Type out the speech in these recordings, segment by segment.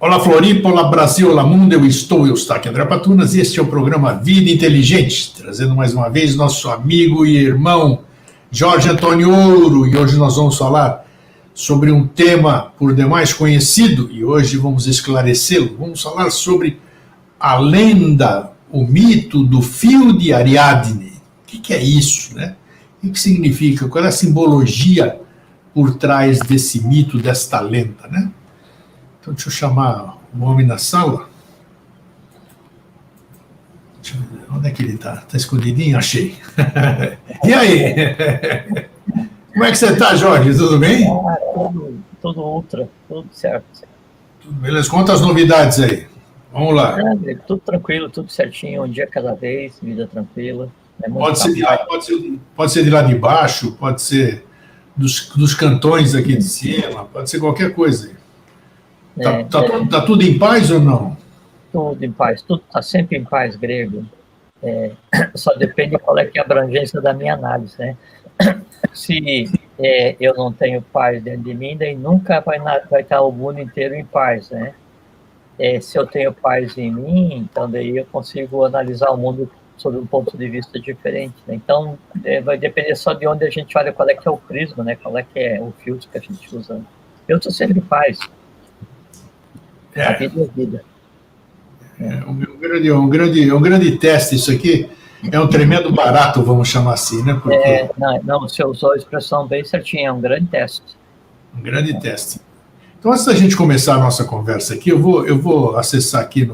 Olá Floripa, olá Brasil, olá mundo, eu estou Eustáquio André Patunas e este é o programa Vida Inteligente, trazendo mais uma vez nosso amigo e irmão Jorge Antônio Ouro, e hoje nós vamos falar sobre um tema por demais conhecido e hoje vamos esclarecê-lo. Vamos falar sobre a lenda, o mito do fio de Ariadne. O que é isso, né? O que significa? Qual é a simbologia por trás desse mito, desta lenda, né? Então, deixa eu chamar o homem na sala. Deixa eu ver, onde é que ele está? Está escondidinho? Achei. E aí? Como é que você está, Jorge? Tudo bem? Tudo ultra, tudo certo. Tudo beleza. Conta as novidades aí. Vamos lá. Tudo tranquilo, tudo certinho, um dia cada vez, vida tranquila. Pode ser de lá de baixo, pode ser dos cantões aqui de cima, pode ser qualquer coisa aí. Tá tudo em paz ou não? Tudo em paz, tudo está sempre em paz, grego. Só depende qual é que é a abrangência da minha análise, né? Se eu não tenho paz dentro de mim, daí nunca vai estar o mundo inteiro em paz, né? Se eu tenho paz em mim, então daí eu consigo analisar o mundo sob um ponto de vista diferente, né? Então, vai depender só de onde a gente olha, qual é que é o prisma, né? Qual é que é o filtro que a gente usa. Eu estou sempre em paz. A vida é a vida. Um grande teste isso aqui. É um tremendo barato, vamos chamar assim, né? Porque... Não, você usou a expressão bem certinha, é um grande teste. Um grande teste. Então, antes da gente começar a nossa conversa aqui, eu vou acessar aqui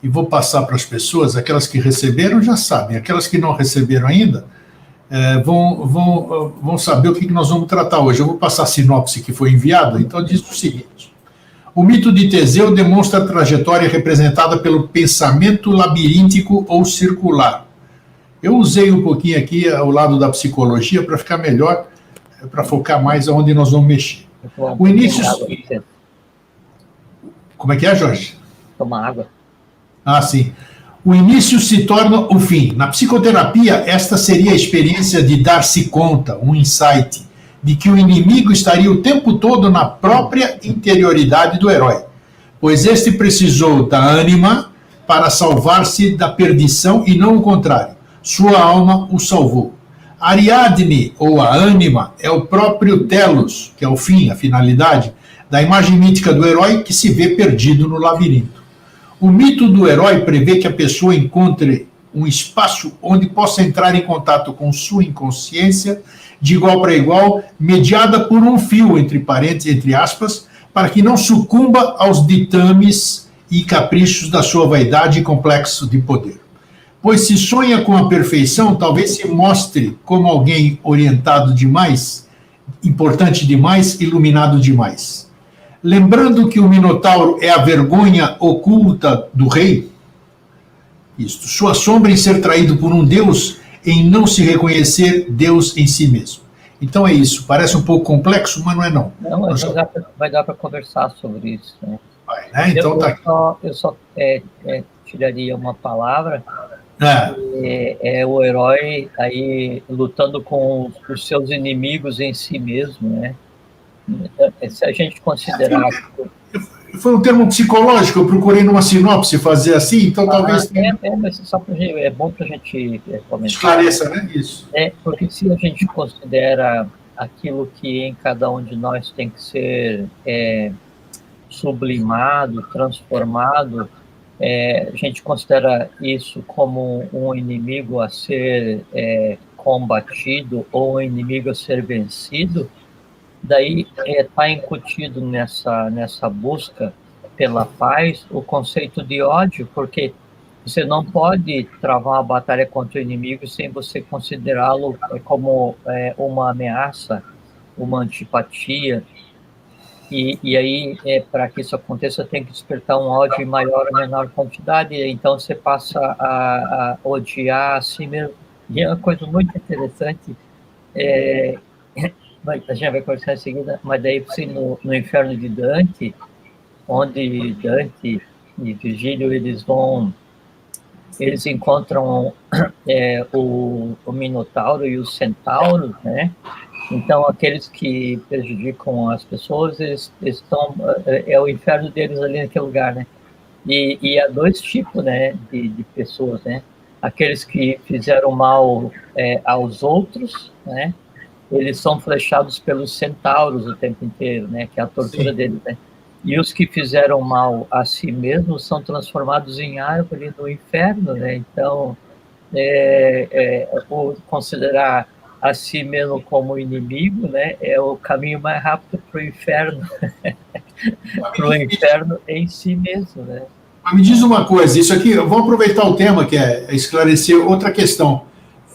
e vou passar para as pessoas, aquelas que receberam já sabem, aquelas que não receberam ainda vão saber o que nós vamos tratar hoje. Eu vou passar a sinopse que foi enviada, então diz o seguinte: o mito de Teseu demonstra a trajetória representada pelo pensamento labiríntico ou circular. Eu usei um pouquinho aqui ao lado da psicologia para ficar melhor, para focar mais aonde nós vamos mexer. O início... Como é que é, Jorge? Tomar água. Ah, sim. O início se torna o fim. Na psicoterapia, esta seria a experiência de dar-se conta, um insight, de que o inimigo estaria o tempo todo na própria interioridade do herói, pois este precisou da ânima para salvar-se da perdição e não o contrário. Sua alma o salvou. Ariadne, ou a ânima, é o próprio telos, que é o fim, a finalidade, da imagem mítica do herói que se vê perdido no labirinto. O mito do herói prevê que a pessoa encontre um espaço onde possa entrar em contato com sua inconsciência, de igual para igual, mediada por um fio, entre aspas, para que não sucumba aos ditames e caprichos da sua vaidade e complexo de poder. Pois se sonha com a perfeição, talvez se mostre como alguém orientado demais, importante demais, iluminado demais. Lembrando que o Minotauro é a vergonha oculta do rei, isto, sua sombra em ser traído por um Deus, em não se reconhecer Deus em si mesmo. Então é isso, parece um pouco complexo, mas não é não. Não, vai dar para conversar sobre isso, né? Vai, né? Então eu só tiraria uma palavra, é o herói aí lutando com os seus inimigos em si mesmo, né? Se a gente considerar... Foi um termo psicológico, eu procurei numa sinopse fazer assim, então talvez... mas só é bom para a gente comentar. Esclareça, né? Isso. Porque se a gente considera aquilo que em cada um de nós tem que ser sublimado, transformado, a gente considera isso como um inimigo a ser combatido ou um inimigo a ser vencido, daí está incutido nessa busca pela paz o conceito de ódio, porque você não pode travar uma batalha contra o inimigo sem você considerá-lo como uma ameaça, uma antipatia, e aí, para que isso aconteça, tem que despertar um ódio em maior ou menor quantidade, então você passa a odiar a si mesmo. E é uma coisa muito interessante, a gente vai conversar em seguida, mas daí no Inferno de Dante, onde Dante e Virgílio eles encontram o Minotauro e os centauros, né? Então, aqueles que prejudicam as pessoas, eles estão, é o inferno deles ali naquele lugar, né? E há dois tipos, né, de pessoas, né? Aqueles que fizeram mal aos outros, né? Eles são flechados pelos centauros o tempo inteiro, né? Que é a tortura deles, né? E os que fizeram mal a si mesmos são transformados em árvore no inferno, né? Então, considerar a si mesmo como inimigo, né? É o caminho mais rápido para o inferno, para o inferno em si mesmo, né? Mas me diz uma coisa, isso aqui, eu vou aproveitar o tema que é esclarecer outra questão.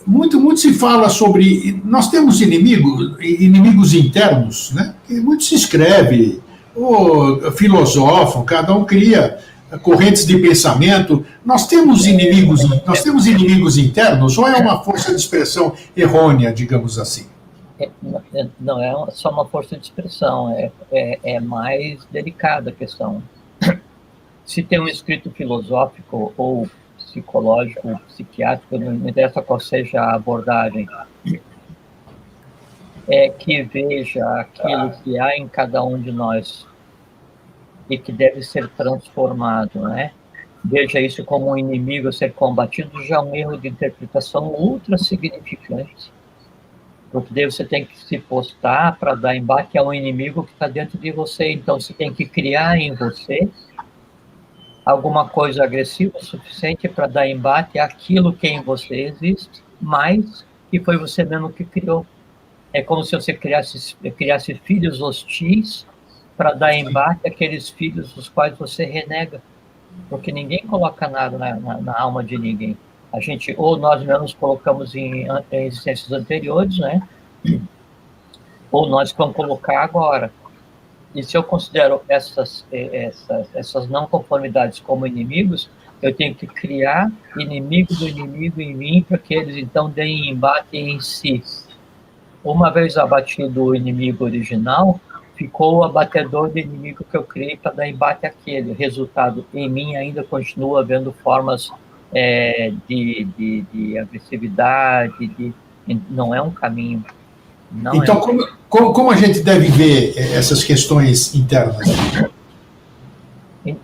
Muito se fala sobre. Nós temos inimigos internos, né? Que muito se escreve, ou filosofam, cada um cria correntes de pensamento. Nós temos inimigos internos, ou é uma força de expressão errônea, digamos assim? Não é só uma força de expressão, é mais delicada a questão. Se tem um escrito filosófico ou psicológico, ou psiquiátrico, não interessa qual seja a abordagem, que veja aquilo que há em cada um de nós e que deve ser transformado, né? Veja isso como um inimigo a ser combatido, já é um erro de interpretação ultra significante. Porque daí você tem que se postar para dar embate a um inimigo que está dentro de você. Então, você tem que criar em você alguma coisa agressiva o suficiente para dar embate àquilo que em você existe, mas que foi você mesmo que criou. É como se você criasse filhos hostis para dar embate àqueles filhos dos quais você renega. Porque ninguém coloca nada na alma de ninguém. A gente, ou nós mesmos colocamos em existências anteriores, né? Ou nós vamos colocar agora. E se eu considero essas não conformidades como inimigos, eu tenho que criar inimigo do inimigo em mim para que eles então deem embate em si. Uma vez abatido o inimigo original, ficou o abatedor do inimigo que eu criei para dar embate àquele. O resultado, em mim, ainda continua havendo formas de agressividade, não é um caminho. Então, como a gente deve ver essas questões internas?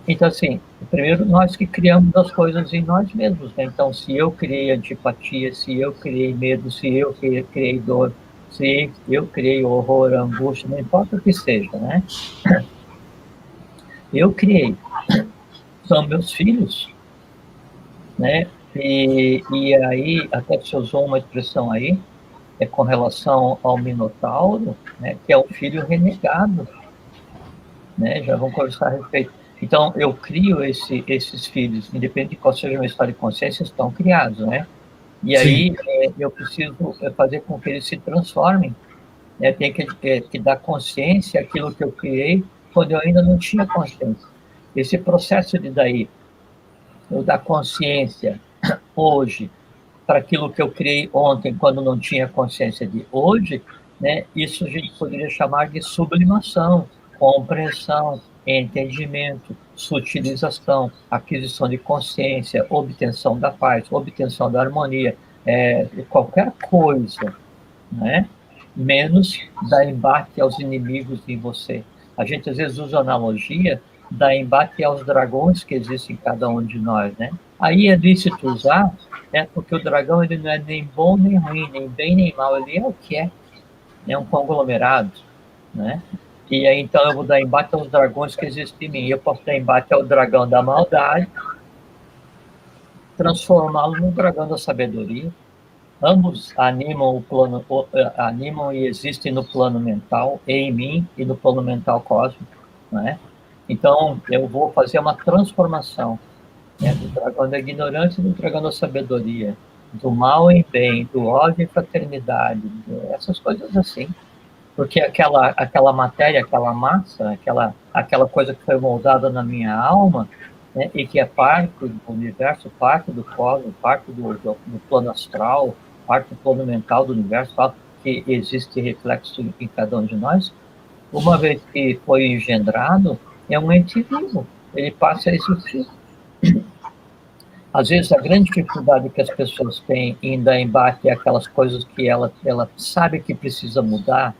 Então, assim, primeiro nós que criamos as coisas em nós mesmos, né? Então, se eu criei antipatia, se eu criei medo, se eu criei dor, se eu criei horror, angústia, não importa o que seja, né? Eu criei. São meus filhos, né? E aí, até que você usou uma expressão aí, com relação ao Minotauro, né? Que é o filho renegado, né? Já vamos conversar a respeito. Então, eu crio esses filhos, independente de qual seja a minha história de consciência, estão criados, né? E aí, eu preciso fazer com que eles se transformem. Né? Tem que dar consciência àquilo que eu criei quando eu ainda não tinha consciência. Esse processo de daí, eu dar consciência hoje para aquilo que eu criei ontem, quando não tinha consciência de hoje, né? Isso a gente poderia chamar de sublimação, compreensão, entendimento, sutilização, aquisição de consciência, obtenção da paz, obtenção da harmonia, qualquer coisa, né? Menos dar embate aos inimigos em você. A gente às vezes usa analogia, dar embate aos dragões que existem em cada um de nós, né? Aí é lícito usar, né? Porque o dragão ele não é nem bom nem ruim, nem bem nem mal, ele é o que é um conglomerado, né? E aí então eu vou dar embate aos dragões que existem em mim. Eu posso dar embate ao dragão da maldade, transformá-lo no dragão da sabedoria. Ambos animam e existem no plano mental, em mim e no plano mental cósmico, né? Então, eu vou fazer uma transformação, né, do dragão da ignorância e do dragão da sabedoria, do mal em bem, do ódio em fraternidade, essas coisas assim. Porque aquela matéria, aquela massa, aquela coisa que foi moldada na minha alma, né, e que é parte do universo, parte do cosmos, parte do plano astral, parte do plano mental do universo, que existe reflexo em cada um de nós, uma vez que foi engendrado, é um ente vivo, ele passa a existir. Às vezes, a grande dificuldade que as pessoas têm em dar embate é aquelas coisas que ela sabe que precisa mudar.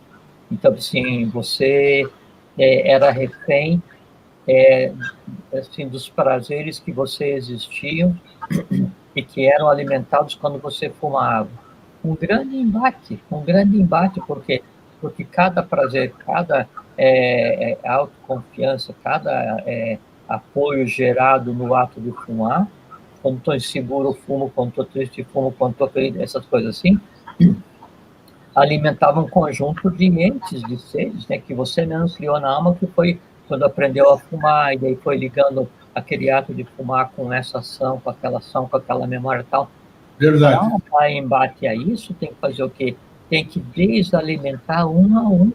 Então, assim, você era refém assim, dos prazeres que você existiam e que eram alimentados quando você fumava. Um grande embate, porque cada prazer, cada autoconfiança, cada apoio gerado no ato de fumar, quando estou inseguro, fumo, quando estou triste, fumo, quando estou feliz, essas coisas assim, alimentava um conjunto de entes, de seres, né, que você mesmo criou na alma, que foi quando aprendeu a fumar, e daí foi ligando aquele ato de fumar com essa ação, com aquela memória e tal. Para Verdade. dar embate a isso, tem que fazer o quê? Tem que desalimentar um a um,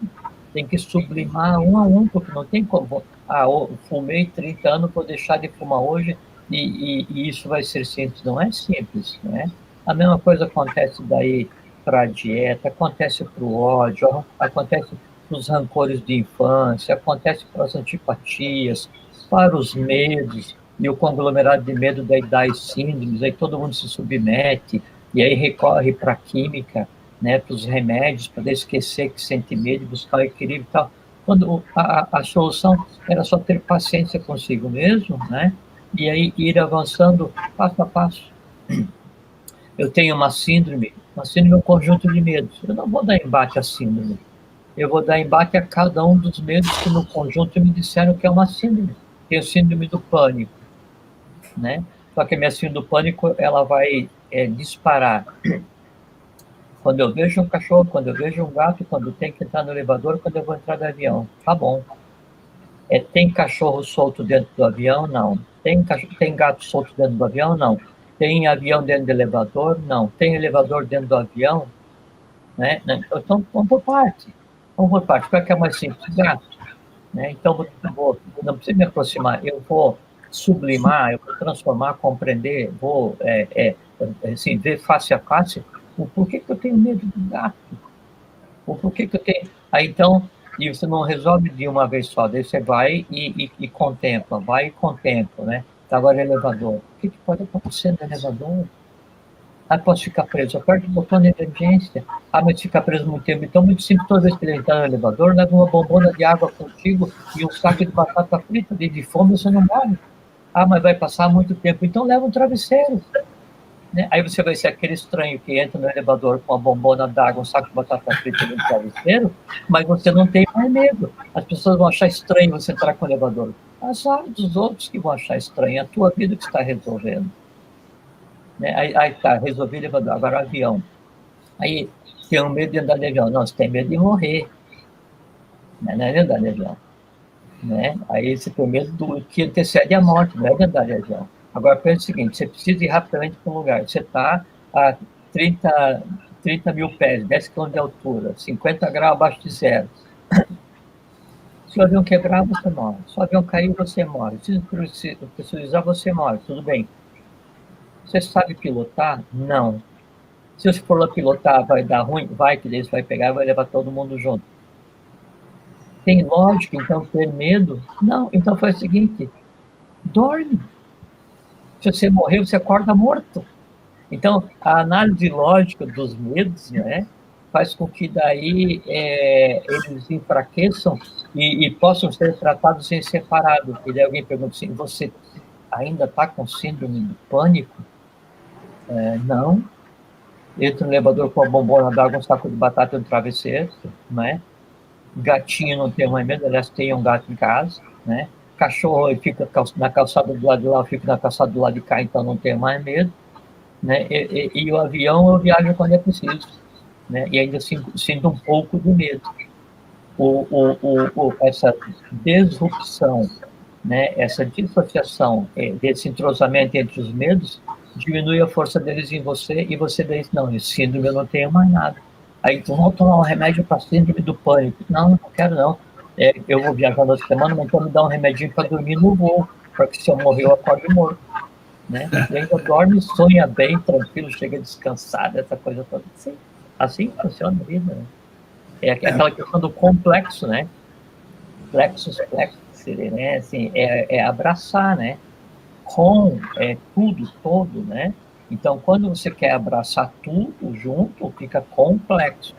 tem que sublimar um a um, porque não tem como. Eu fumei 30 anos, vou deixar de fumar hoje, e isso vai ser simples. Não é simples, né? A mesma coisa acontece daí para a dieta, acontece para o ódio, acontece para os rancores de infância, acontece para as antipatias, para os medos, e o conglomerado de medo daí dá as síndromes, aí todo mundo se submete, e aí recorre para a química, né, para os remédios, para esquecer que sente medo, buscar o equilíbrio e tal. Quando a solução era só ter paciência consigo mesmo, né, e aí ir avançando passo a passo. Eu tenho uma síndrome é um conjunto de medos. Eu não vou dar embate à síndrome. Eu vou dar embate a cada um dos medos que no conjunto me disseram que é uma síndrome. Tenho síndrome do pânico, né? Só que a minha síndrome do pânico, ela vai disparar quando eu vejo um cachorro, quando eu vejo um gato, quando eu tenho que entrar no elevador, quando eu vou entrar no avião. Tá bom. Tem cachorro solto dentro do avião? Não. Tem gato solto dentro do avião? Não. Tem avião dentro do elevador? Não. Tem elevador dentro do avião? Né? Então, vamos por parte. Vamos por parte. Qual é que é mais simples? Gato. Né? Então, não precisa me aproximar. Eu vou sublimar, eu vou transformar, compreender, vou assim, ver face a face o porquê que eu tenho medo do gato. O porquê que eu tenho... Aí, então, e você não resolve de uma vez só, daí você vai e contempla, né? Agora, elevador. O que pode acontecer no elevador? Posso ficar preso, aperto o botão de emergência. Mas ficar preso muito tempo. Então, muito simples, toda vez que ele entrar no elevador, leva uma bombona de água contigo e um saco de batata frita, de fome você não morre. Mas vai passar muito tempo. Então, leva um travesseiro. Né? Aí você vai ser aquele estranho que entra no elevador com uma bombona d'água, um saco de batata frita e um travesseiro, mas você não tem mais medo. As pessoas vão achar estranho você entrar com o elevador. Azar dos outros que vão achar estranho, é a tua vida que está resolvendo. Né? Aí tá, resolvi o elevador, agora o avião. Aí tem um medo de andar de avião. Não, você tem medo de morrer. Não é de andar de avião. Né? Aí você tem medo do que antecede a morte, não é de andar de avião. Agora, pensa o seguinte, você precisa ir rapidamente para um lugar. Você está a 30 mil pés, 10 km de altura, 50 graus abaixo de zero. Se o avião quebrar, você morre. Se o avião cair, você morre. Se pressurizar, você morre. Tudo bem. Você sabe pilotar? Não. Se você for lá pilotar, vai dar ruim? Vai, que eles vai pegar e vai levar todo mundo junto. Tem lógica, então, ter medo? Não. Então faz o seguinte, dorme. Se você morrer, você acorda morto. Então, a análise lógica dos medos, né, faz com que daí eles enfraqueçam e possam ser tratados em separado. E daí alguém pergunta assim, você ainda está com síndrome do pânico? Não. Entra no elevador com a bombona d'água, um saco de batata e um travesseiro, né? Gatinho não tem mais medo, aliás, tem um gato em casa, né? Cachorro fica na calçada do lado de lá, eu fico na calçada do lado de cá, então não tenho mais medo. Né? E o avião eu viajo quando é preciso, né? E ainda sinto um pouco de medo. Essa disrupção, né? Essa dissociação desse entrosamento entre os medos diminui a força deles em você e você diz, não, esse síndrome eu não tenho mais nada. Aí tu vamos tomar um remédio para síndrome do pânico. Não quero não. Eu vou viajar na semana, mas então me dá um remedinho para dormir no voo, para que se eu morrer eu acorde morto. Né? E ainda dorme, sonha bem, tranquilo, chega descansado, essa coisa toda. Assim funciona a vida. Né? É aquela questão do complexo, né? Plexus, né? Assim, abraçar, né? com tudo, todo, né? Então, quando você quer abraçar tudo junto, fica complexo.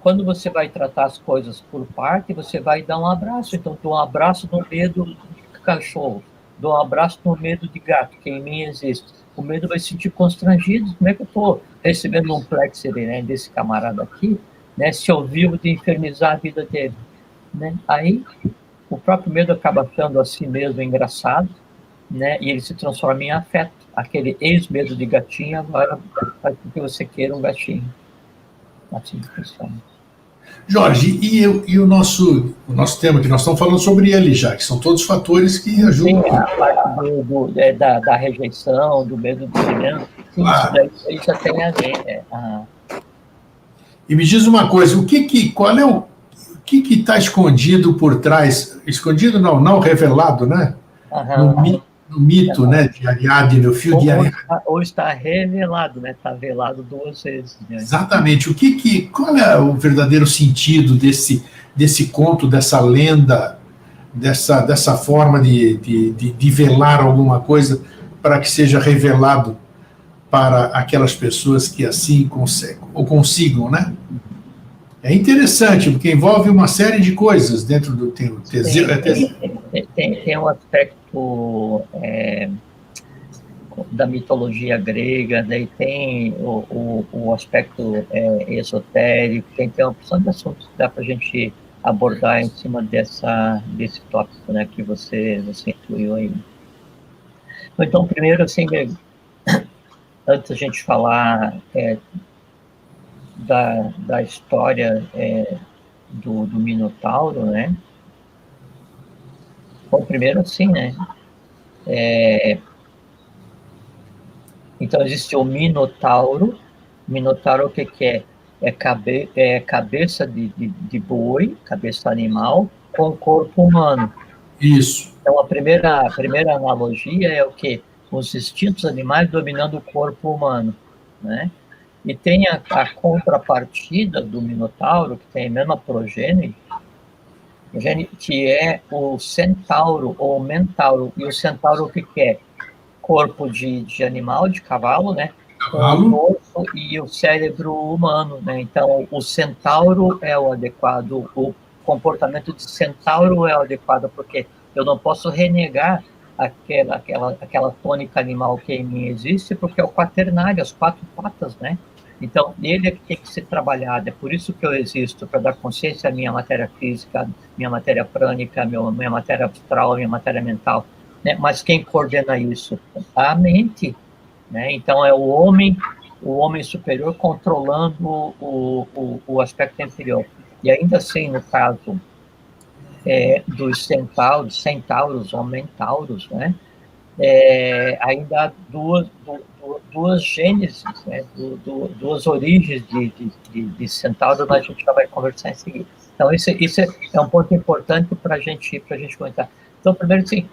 Quando você vai tratar as coisas por parte, você vai dar um abraço. Então, dou um abraço no medo de cachorro, dou um abraço no medo de gato, que em mim existe. O medo vai se sentir constrangido. Como é que eu estou recebendo um plexere, né, desse camarada aqui, né, se eu vivo de infernizar a vida dele? Né? Aí, o próprio medo acaba achando a si mesmo engraçado, né, e ele se transforma em afeto. Aquele ex-medo de gatinho agora faz com que você queira um gatinho. Assim funciona. Jorge, e o nosso tema, que nós estamos falando sobre ele já, que são todos fatores que ajudam. Sim, a parte da rejeição, do medo do silêncio, Claro. isso daí já tem a ver. E me diz uma coisa, qual é o que está escondido por trás? Escondido não revelado, né? No mito, né, de Ariadne, no fio de Ariadne. Ou está revelado, né? Está velado 2 vezes. Né? Exatamente. Qual é o verdadeiro sentido desse conto, dessa lenda, dessa forma de velar alguma coisa para que seja revelado para aquelas pessoas que assim consigam, né? É interessante, porque envolve uma série de coisas dentro do tema. Tem um aspecto da mitologia grega, daí tem o aspecto esotérico, tem uma opção de assuntos que dá para a gente abordar em cima desse tópico, né, que você incluiu aí. Então, primeiro, assim, antes a gente falar da história do Minotauro, né? Bom, primeiro assim, né? Então existe o Minotauro. Minotauro o que é? É cabeça de boi, cabeça animal, com corpo humano. Isso. Então a primeira analogia é o quê? Os instintos animais dominando o corpo humano, né? E tem a contrapartida do Minotauro, que tem a mesma progênie, que é o centauro ou mentauro. E o centauro o que é? Corpo de animal, de cavalo, né? Com o corpo e o cérebro humano, né? Então, o centauro é o adequado, o comportamento de centauro é o adequado, porque eu não posso renegar aquela tônica animal que em mim existe, porque é o quaternário, as 4 patas, né? Então, ele é que tem que ser trabalhado. É por isso que eu existo, para dar consciência à minha matéria física, minha matéria prânica, minha matéria astral, minha matéria mental. Né? Mas quem coordena isso? A mente. Né? Então, é o homem superior controlando o aspecto inferior. E ainda assim, no caso dos centauros ou mentauros, né? Ainda há duas gênesis, né? Duas origens de centauro, a gente já vai conversar em seguida. Então, isso é um ponto importante para a gente comentar. Então, primeiro, sim,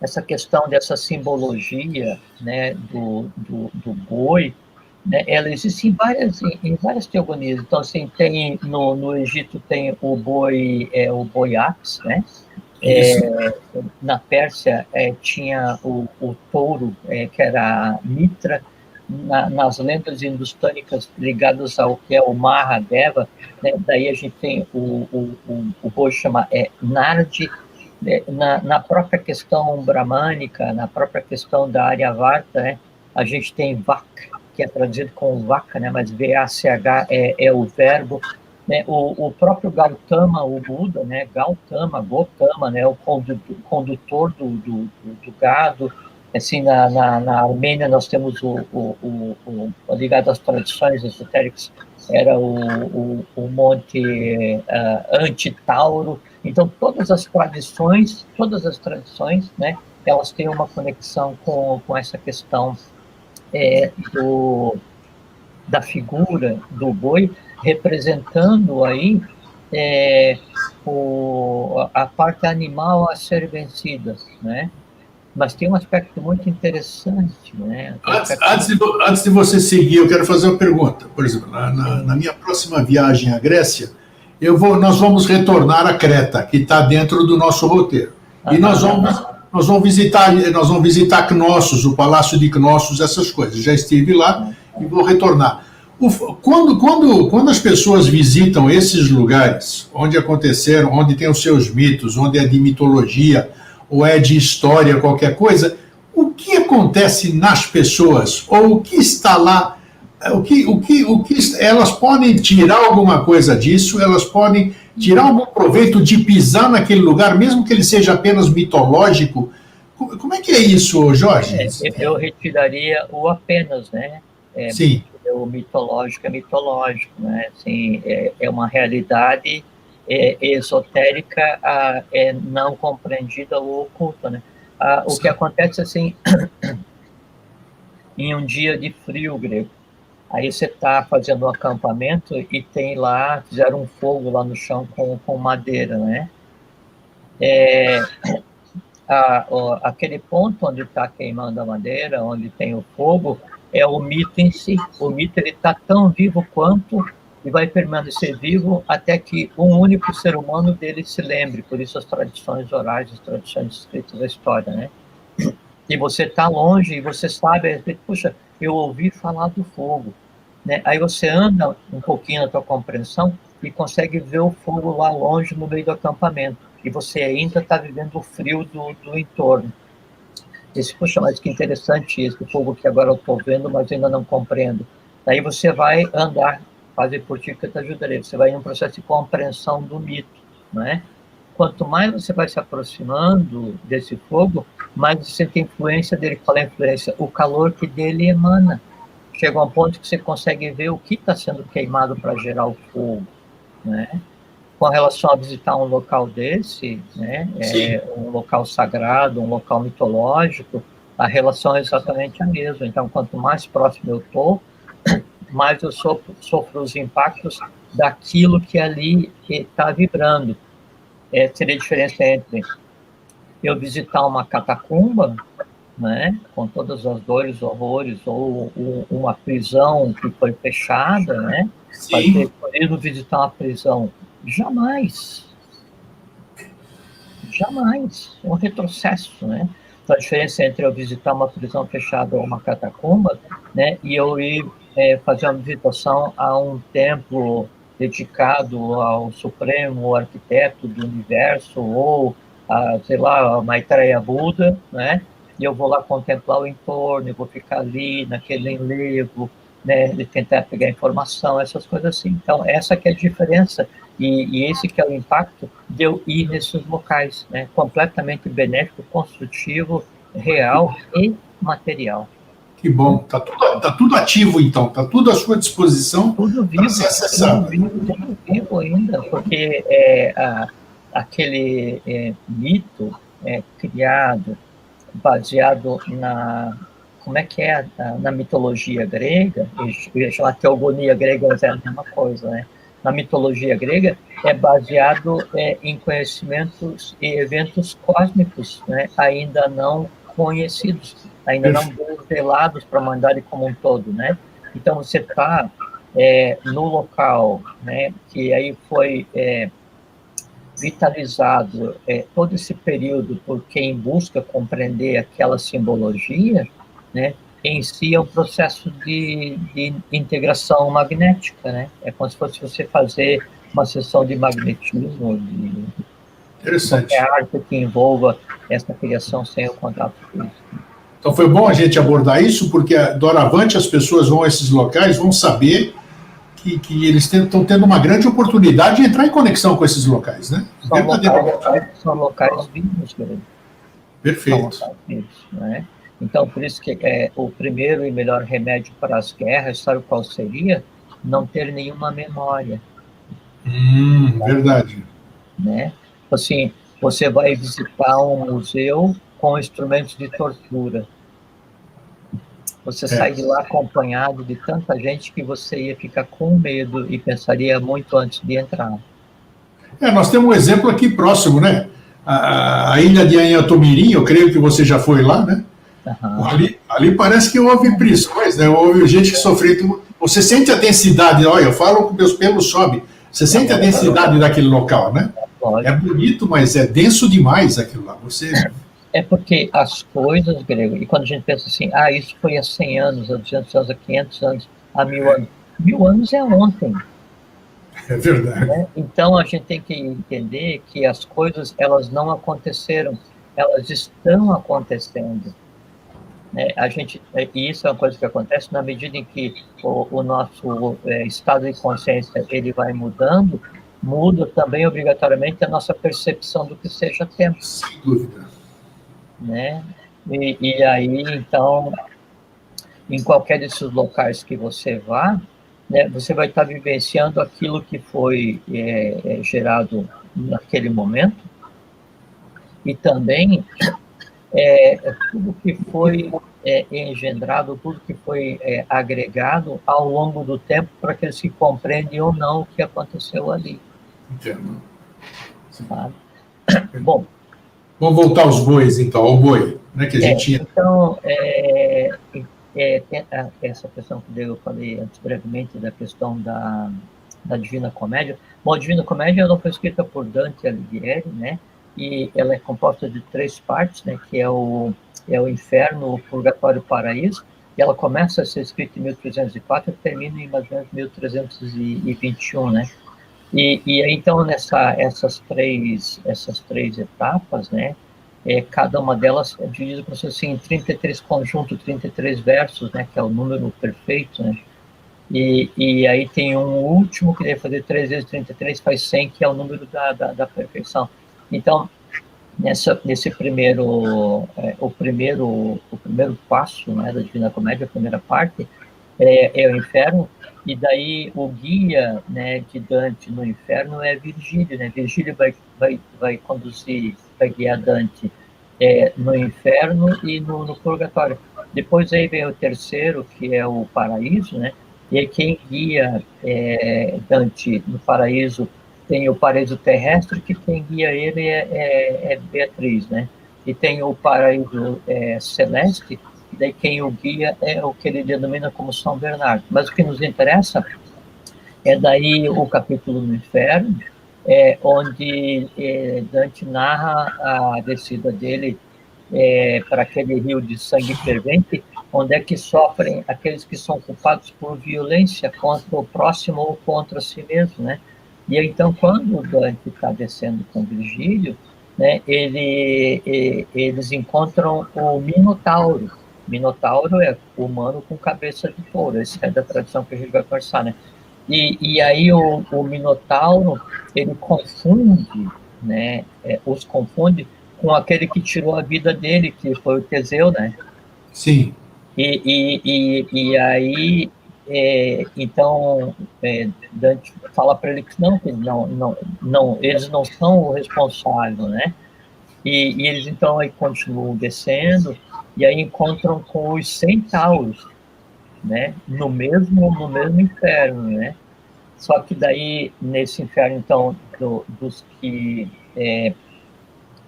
essa questão dessa simbologia, né, do boi, né, ela existe em várias teogonias. Então, assim, tem no Egito tem o boi Apis, né? Na Pérsia tinha o touro, que era Mitra. Nas lendas hindustânicas ligadas ao que é o Mahadeva, né? Daí a gente tem o boi chama Nardi. Na própria questão bramânica, na própria questão da Aryavarta, né? A gente tem Vak, que é traduzido como vaca, né? Mas V-A-C-H é o verbo. Né, o próprio Gautama, o Buda, né, Gotama, né, o condutor do gado. Assim, na Armênia nós temos ligado às tradições esotéricas, era o monte Antitauro. Então todas as tradições, né, elas têm uma conexão com essa questão da figura do boi, representando aí a parte animal a ser vencida, né? Mas tem um aspecto muito interessante, né? Antes de você seguir, eu quero fazer uma pergunta. Por exemplo, na minha próxima viagem à Grécia, nós vamos retornar a Creta, que está dentro do nosso roteiro. E nós nós vamos visitar Cnossos, o Palácio de Cnossos, essas coisas. Já estive lá e vou retornar. Quando as pessoas visitam esses lugares, onde aconteceram, onde tem os seus mitos, onde é de mitologia ou é de história, qualquer coisa, o que acontece nas pessoas? Ou o que está lá? Elas podem tirar alguma coisa disso? Elas podem tirar algum proveito de pisar naquele lugar, mesmo que ele seja apenas mitológico? Como é que é isso, Jorge? Eu retiraria o apenas, né? Sim. O mitológico é mitológico, né? Assim, é uma realidade esotérica, não compreendida ou oculta, né? O que acontece, assim, em um dia de frio grego, aí você está fazendo um acampamento e tem lá, fizeram um fogo lá no chão com madeira, né? Aquele ponto onde está queimando a madeira, onde tem o fogo, é o mito em si. O mito está tão vivo quanto e vai permanecer vivo até que um único ser humano dele se lembre. Por isso as tradições orais, as tradições escritas da história, né? E você está longe e você sabe, puxa, eu ouvi falar do fogo, né? Aí você anda um pouquinho na tua compreensão e consegue ver o fogo lá longe no meio do acampamento. E você ainda está vivendo o frio do entorno. Puxa, mas que interessante esse fogo que agora eu estou vendo, mas ainda não compreendo. Daí você vai andar, fazer por ti que eu te ajudarei. Você vai em um processo de compreensão do mito, né? Quanto mais você vai se aproximando desse fogo, mais você tem influência dele. Qual é a influência? O calor que dele emana. Chega a um ponto que você consegue ver o que está sendo queimado para gerar o fogo, né? Com relação a visitar um local desse, né, um local sagrado, um local mitológico, a relação é exatamente a mesma. Então, quanto mais próximo eu estou, mais eu sofro os impactos daquilo que ali está vibrando. Seria a diferença entre eu visitar uma catacumba, né, com todas as dores, horrores, ou uma prisão que foi fechada, né, fazer turismo, visitar uma prisão. Jamais. Um retrocesso, né? Então, a diferença entre eu visitar uma prisão fechada ou uma catacumba, né, e eu ir fazer uma visitação a um templo dedicado ao Supremo Arquiteto do Universo, ou sei lá, a Maitreya Buda, né? E eu vou lá contemplar o entorno, eu vou ficar ali naquele enlevo, né, de tentar pegar informação, essas coisas assim. Então, essa que é a diferença, e esse que é o impacto de eu ir nesses locais, né, completamente benéfico, construtivo, real e material. Que bom, tá tudo ativo então, tá tudo à sua disposição. Tudo vivo, tudo vivo ainda, porque aquele mito criado, baseado como é que é na mitologia grega, eu ia chamar teogonia grega, mas é a mesma coisa, né? Na mitologia grega, é baseado em conhecimentos e eventos cósmicos, né? Ainda não conhecidos, ainda não revelados para a humanidade como um todo, né? Então, você está no local, né, que aí foi vitalizado todo esse período por quem busca compreender aquela simbologia, né, em si é um processo de integração magnética, né? É como se fosse você fazer uma sessão de magnetismo, interessante, qualquer arte que envolva essa criação sem o contato físico. Então foi bom a gente abordar isso, porque doravante as pessoas vão a esses locais, vão saber que eles estão tendo uma grande oportunidade de entrar em conexão com esses locais, né? São locais vivos, né? Perfeito. São locais vivos, né? Então, por isso que o primeiro e melhor remédio para as guerras, sabe qual seria? Não ter nenhuma memória. Verdade. Né? Assim, você vai visitar um museu com instrumentos de tortura. Você sai de lá acompanhado de tanta gente que você ia ficar com medo e pensaria muito antes de entrar. Nós temos um exemplo aqui próximo, né? A ilha de Anhatomirim, eu creio que você já foi lá, né? Uhum. Ali parece que houve prisões, né? Houve gente que sofreu. Você sente a densidade, olha, eu falo que meus pelos sobem. Você sente a densidade daquele local, né? É bonito, mas é denso demais aquilo lá. Você É porque as coisas, Grego, e quando a gente pensa assim, isso foi há 100 anos, há 200 anos, há 500 anos, há 1000 anos. 1000 anos é ontem. É verdade. Né? Então, a gente tem que entender que as coisas, elas não aconteceram, elas estão acontecendo. Né? E isso é uma coisa que acontece na medida em que o nosso estado de consciência ele vai mudando, muda também obrigatoriamente a nossa percepção do que seja tempo. Sem dúvida. Né? E aí, então, em qualquer desses locais que você vá, né, você vai estar vivenciando aquilo que foi gerado naquele momento e também tudo que foi engendrado, tudo que foi agregado ao longo do tempo para que eles se compreendem ou não o que aconteceu ali. Entendo. Sabe? Bom, vamos voltar aos bois, então, ao boi, né, que a gente tinha. Então, essa questão que eu falei antes brevemente, da questão da Divina Comédia. Bom, a Divina Comédia ela foi escrita por Dante Alighieri, né? E ela é composta de 3 partes, né? Que é o Inferno, o Purgatório e o Paraíso. E ela começa a ser escrita em 1304 e termina em mais ou menos 1321, né? E aí, então, essas três etapas, né? Cada uma delas é dividida como se fosse em 33 conjuntos, 33 versos, né? Que é o número perfeito, né? E aí tem um último que deve fazer 3 vezes 33 faz 100, que é o número da perfeição. Então, nesse primeiro, o primeiro passo, né, da Divina Comédia, a primeira parte, é o inferno, e daí o guia, né, de Dante no inferno é Virgílio, né? Virgílio vai conduzir, vai guiar Dante no inferno e no purgatório. Depois aí vem o terceiro, que é o paraíso, né? E aí quem guia Dante no paraíso tem o paraíso terrestre, que quem guia ele é Beatriz, né? E tem o paraíso celeste, e daí quem o guia é o que ele denomina como São Bernardo. Mas o que nos interessa é daí o capítulo no inferno, onde Dante narra a descida dele para aquele rio de sangue fervente, onde é que sofrem aqueles que são culpados por violência contra o próximo ou contra si mesmo, né? E então, quando o Dante está descendo com Virgílio, né, eles encontram o Minotauro. Minotauro é humano com cabeça de touro, essa é da tradição que a gente vai conversar, né? E aí o Minotauro, ele confunde, né, os confunde com aquele que tirou a vida dele, que foi o Teseu, né? Sim. E aí, então, Dante fala para ele que não, eles não são o responsável, né? E eles, então, aí continuam descendo, e aí encontram com os centauros, né? No mesmo inferno, né? Só que daí, nesse inferno, então, dos que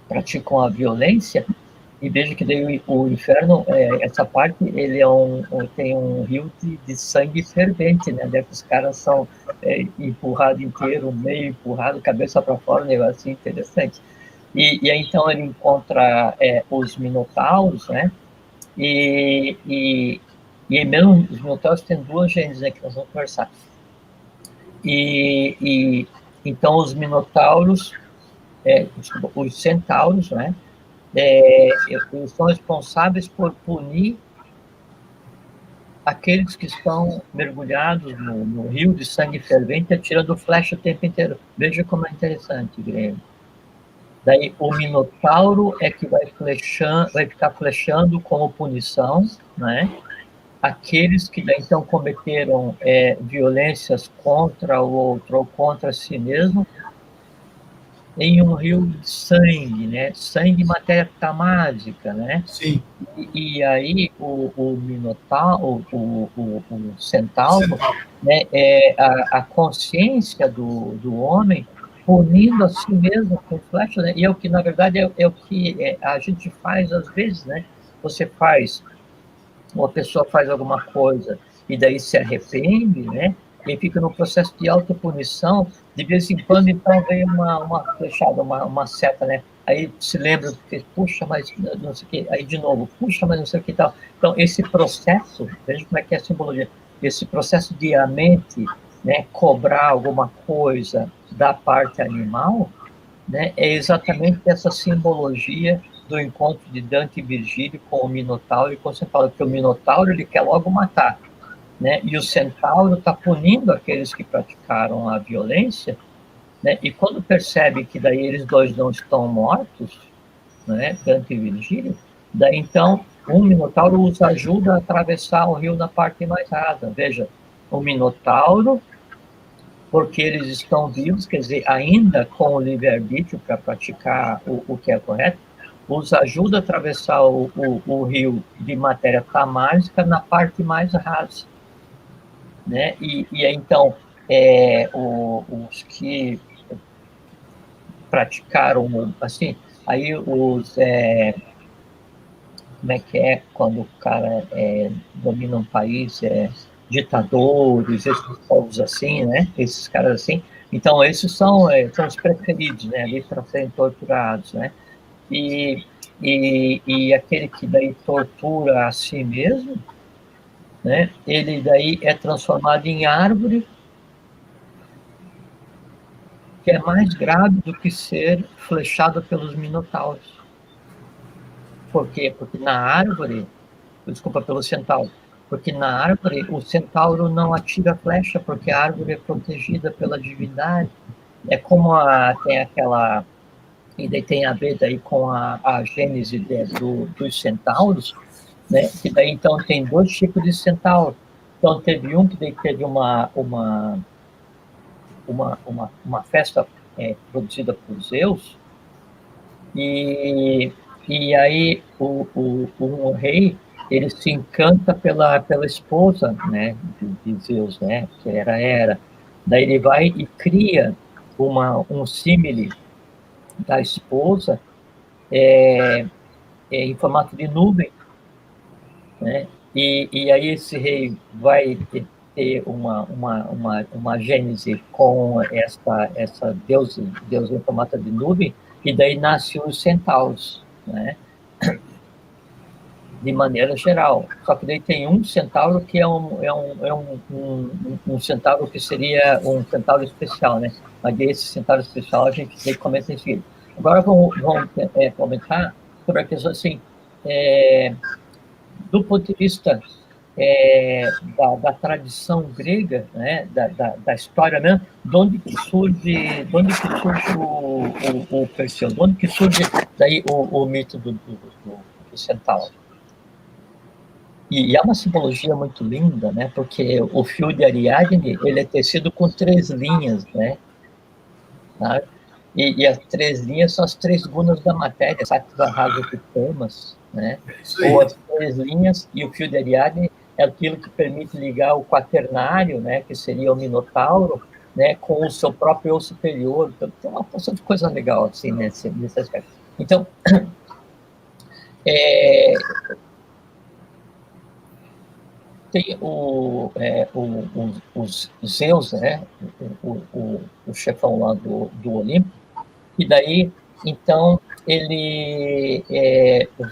praticam a violência, e veja que daí o inferno, essa parte, ele tem um rio de sangue fervente, né? Daí os caras são empurrados inteiro, meio empurrado, cabeça para fora, um negócio assim interessante. E aí, então, ele encontra os minotauros, né? E mesmo os minotauros têm 2 gêneros, né, que nós vamos conversar. E então, os minotauros, os centauros, né? Eles são responsáveis por punir aqueles que estão mergulhados no rio de sangue fervente, atirando flecha o tempo inteiro. Veja como é interessante, Grêmio. Daí o Minotauro é que vai ficar flechando como punição, né? Aqueles que daí, então, cometeram violências contra o outro ou contra si mesmo, em um rio de sangue, né? Sangue e matéria tamásica, né? Sim. E aí o Minotauro, o centauro, né, é a consciência do homem punindo a si mesmo com flecha, né? E é o que, na verdade, é o que a gente faz às vezes, né? Uma pessoa faz alguma coisa e daí se arrepende, né? E fica no processo de autopunição, de vez em quando, então, vem uma flechada, uma seta, né? aí se lembra, puxa, mas não sei o que, aí de novo, puxa, mas não sei o que e tal. Então, esse processo, veja como é que é a simbologia, esse processo de a mente, né, cobrar alguma coisa da parte animal, né, é exatamente essa simbologia do encontro de Dante e Virgílio com o Minotauro, e quando você fala que o Minotauro ele quer logo matar, né, e o Centauro está punindo aqueles que praticaram a violência, né, e quando percebe que daí eles dois não estão mortos, né, Dante e Virgílio, daí então o Minotauro os ajuda a atravessar o rio na parte mais rasa. Veja, o Minotauro, porque eles estão vivos, quer dizer, ainda com o livre-arbítrio para praticar o que é correto, os ajuda a atravessar o rio de matéria tamásica na parte mais rasa, né? E então, os que praticaram, assim, aí como é que é quando o cara domina um país, ditadores, esses povos assim, né? Esses caras assim. Então, esses são os preferidos, né? Ali para serem torturados, né? E aquele que daí tortura a si mesmo, né? Ele daí é transformado em árvore, que é mais grave do que ser flechado pelos minotauros. Por quê? Porque na árvore, desculpa, pelo centauro, porque na árvore o centauro não atira flecha, porque a árvore é protegida pela divindade. É como tem aquela, e daí tem a ver daí com a gênese dos centauros, né? Que daí então tem dois tipos de centauro. Então teve um que daí teve uma festa produzida por Zeus, e aí o rei ele se encanta pela esposa, né, de Zeus, né, que era Hera. Daí ele vai e cria um símile da esposa em formato de nuvem, né? E aí esse rei vai ter uma gênese com essa deusa em formato de nuvem, e daí nasce os centauros, né? De maneira geral. Só que daí tem um centauro que é um centauro que seria um centauro especial, né? Mas esse centauro especial a gente comenta em seguida. Agora vamos comentar sobre a questão assim, do ponto de vista da tradição grega, né, da história mesmo, de onde que surge o Perseu, de onde que surge daí o mito do centauro. E é uma simbologia muito linda, né, porque o fio de Ariadne ele é tecido com 3 linhas, né, tá? E as 3 linhas são as 3 gunas da matéria, Sattva, Rajas e Tamas, né? Ou as 3 linhas, e o fio de Ariadne é aquilo que permite ligar o quaternário, né, que seria o Minotauro, né, com o seu próprio eu superior. Então, tem uma porção de coisa legal assim, nesse aspecto. Então, tem os Zeus, né, o chefão lá do Olimpo, e daí, então, ele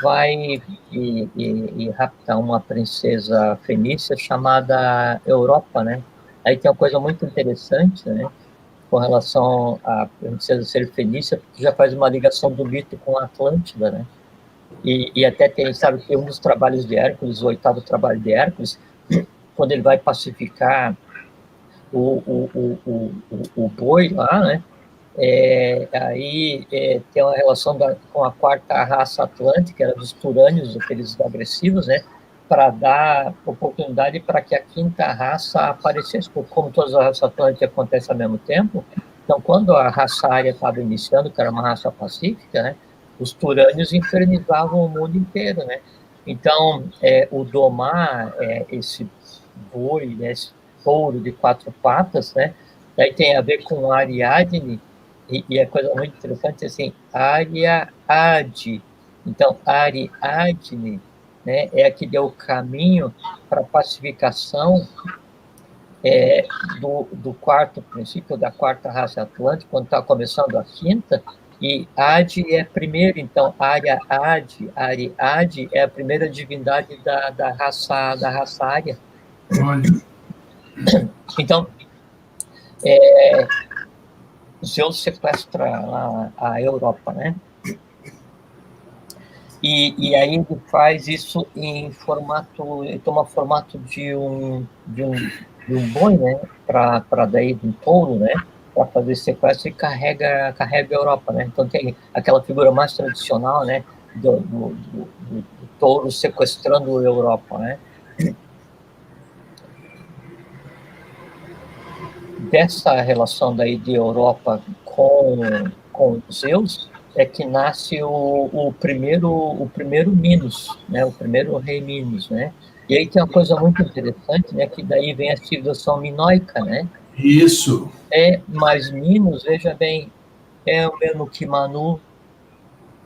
vai e raptar uma princesa fenícia chamada Europa, né? Aí tem uma coisa muito interessante, né? Com relação à princesa ser fenícia, porque já faz uma ligação do mito com a Atlântida, né? E até tem, sabe, que um dos trabalhos de Hércules, o 8º trabalho de Hércules, quando ele vai pacificar o boi lá, né? Aí tem uma relação com a 4ª raça atlântica, era dos turânios, aqueles agressivos, né? Para dar oportunidade para que a 5ª raça aparecesse, porque como todas as raças atlânticas acontecem ao mesmo tempo, então quando a raça ária estava iniciando, que era uma raça pacífica, né? Os turânios infernizavam o mundo inteiro, né? Então, o domar esse boi, né, esse touro de 4 patas, né? Daí tem a ver com Ariadne, e a coisa muito interessante assim, Ariadne. Então, Ariadne, né, é a que deu o caminho para a pacificação do 4º princípio, da 4ª raça atlântica, quando está começando a 5ª, E Adi é primeiro, então Adi é a primeira divindade da raça ária. Olha. Então, Zeus sequestra a Europa, né? E aí ele faz isso em formato, ele toma formato de um boi, né? Para daí de um touro, né? Para fazer sequestro e carrega a Europa, né? Então tem aquela figura mais tradicional, né? Do touro sequestrando a Europa, né? Dessa relação daí de Europa com Zeus é que nasce o primeiro Minos, né? O primeiro rei Minos, né? E aí tem uma coisa muito interessante, né? Que daí vem a civilização minoica, né? Isso. Mas Minos, veja bem, é o mesmo que Manu,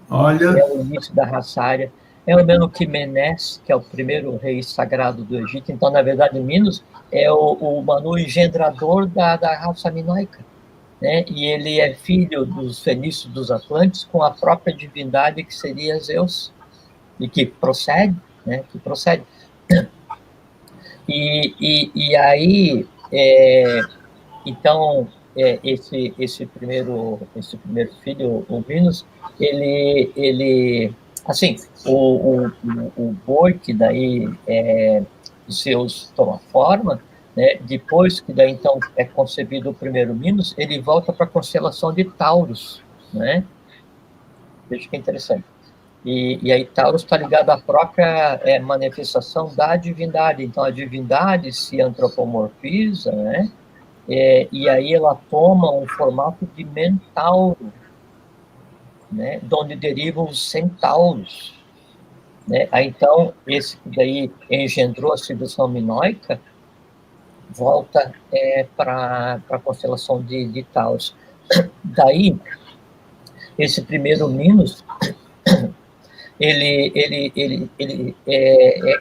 Olha. é o início da raça ária, é o mesmo que Menes, que é o primeiro rei sagrado do Egito. Então, na verdade, Minos é o Manu engendrador da raça minoica, né? E ele é filho dos fenícios, dos atlantes, com a própria divindade que seria Zeus, e que procede, né? Que procede. E aí, então, esse primeiro filho, o Minos, ele assim, o boi que daí Zeus toma forma, né? Depois que daí então é concebido o primeiro Minos, ele volta para a constelação de Taurus, né? Veja que interessante. E aí Taurus está ligado à própria manifestação da divindade. Então a divindade se antropomorfiza, né? E aí ela toma um formato de mentauro, né? De onde derivam os centauros, né? Aí, então, esse que daí engendrou a civilização minoica volta para a constelação de Taurus. Daí, esse primeiro Minos, ele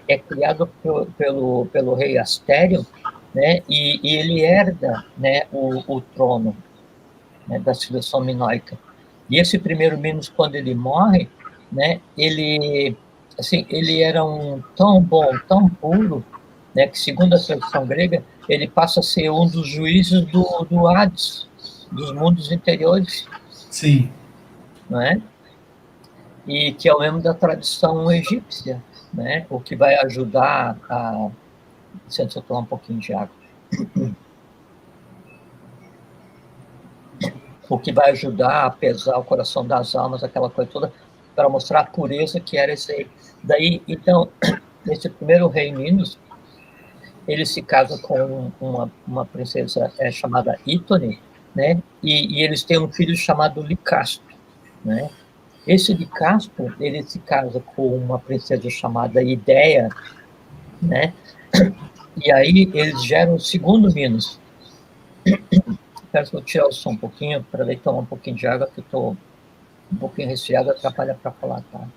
é criado pelo rei Astério, né? E ele herda, né, o trono, né, da civilização minoica. E esse primeiro Minos, quando ele morre, né, ele era tão bom, tão puro, né, que, segundo a tradição grega, ele passa a ser um dos juízes do Hades, dos mundos interiores. Sim. Não é? E que é o mesmo da tradição egípcia, né? O que vai ajudar a... Deixa eu tomar um pouquinho de água. O que vai ajudar a pesar o coração das almas, aquela coisa toda, para mostrar a pureza que era esse aí. Daí, então, esse primeiro rei Minos, ele se casa com uma princesa chamada Ítone, né? E eles têm um filho chamado Licasto, né? Esse Licasto, ele se casa com uma princesa chamada Ideia, né? E aí eles geram o segundo Minos. Espero que eu tirar o som um pouquinho, para daí tomar um pouquinho de água, que eu estou um pouquinho resfriado, atrapalha para falar, tá?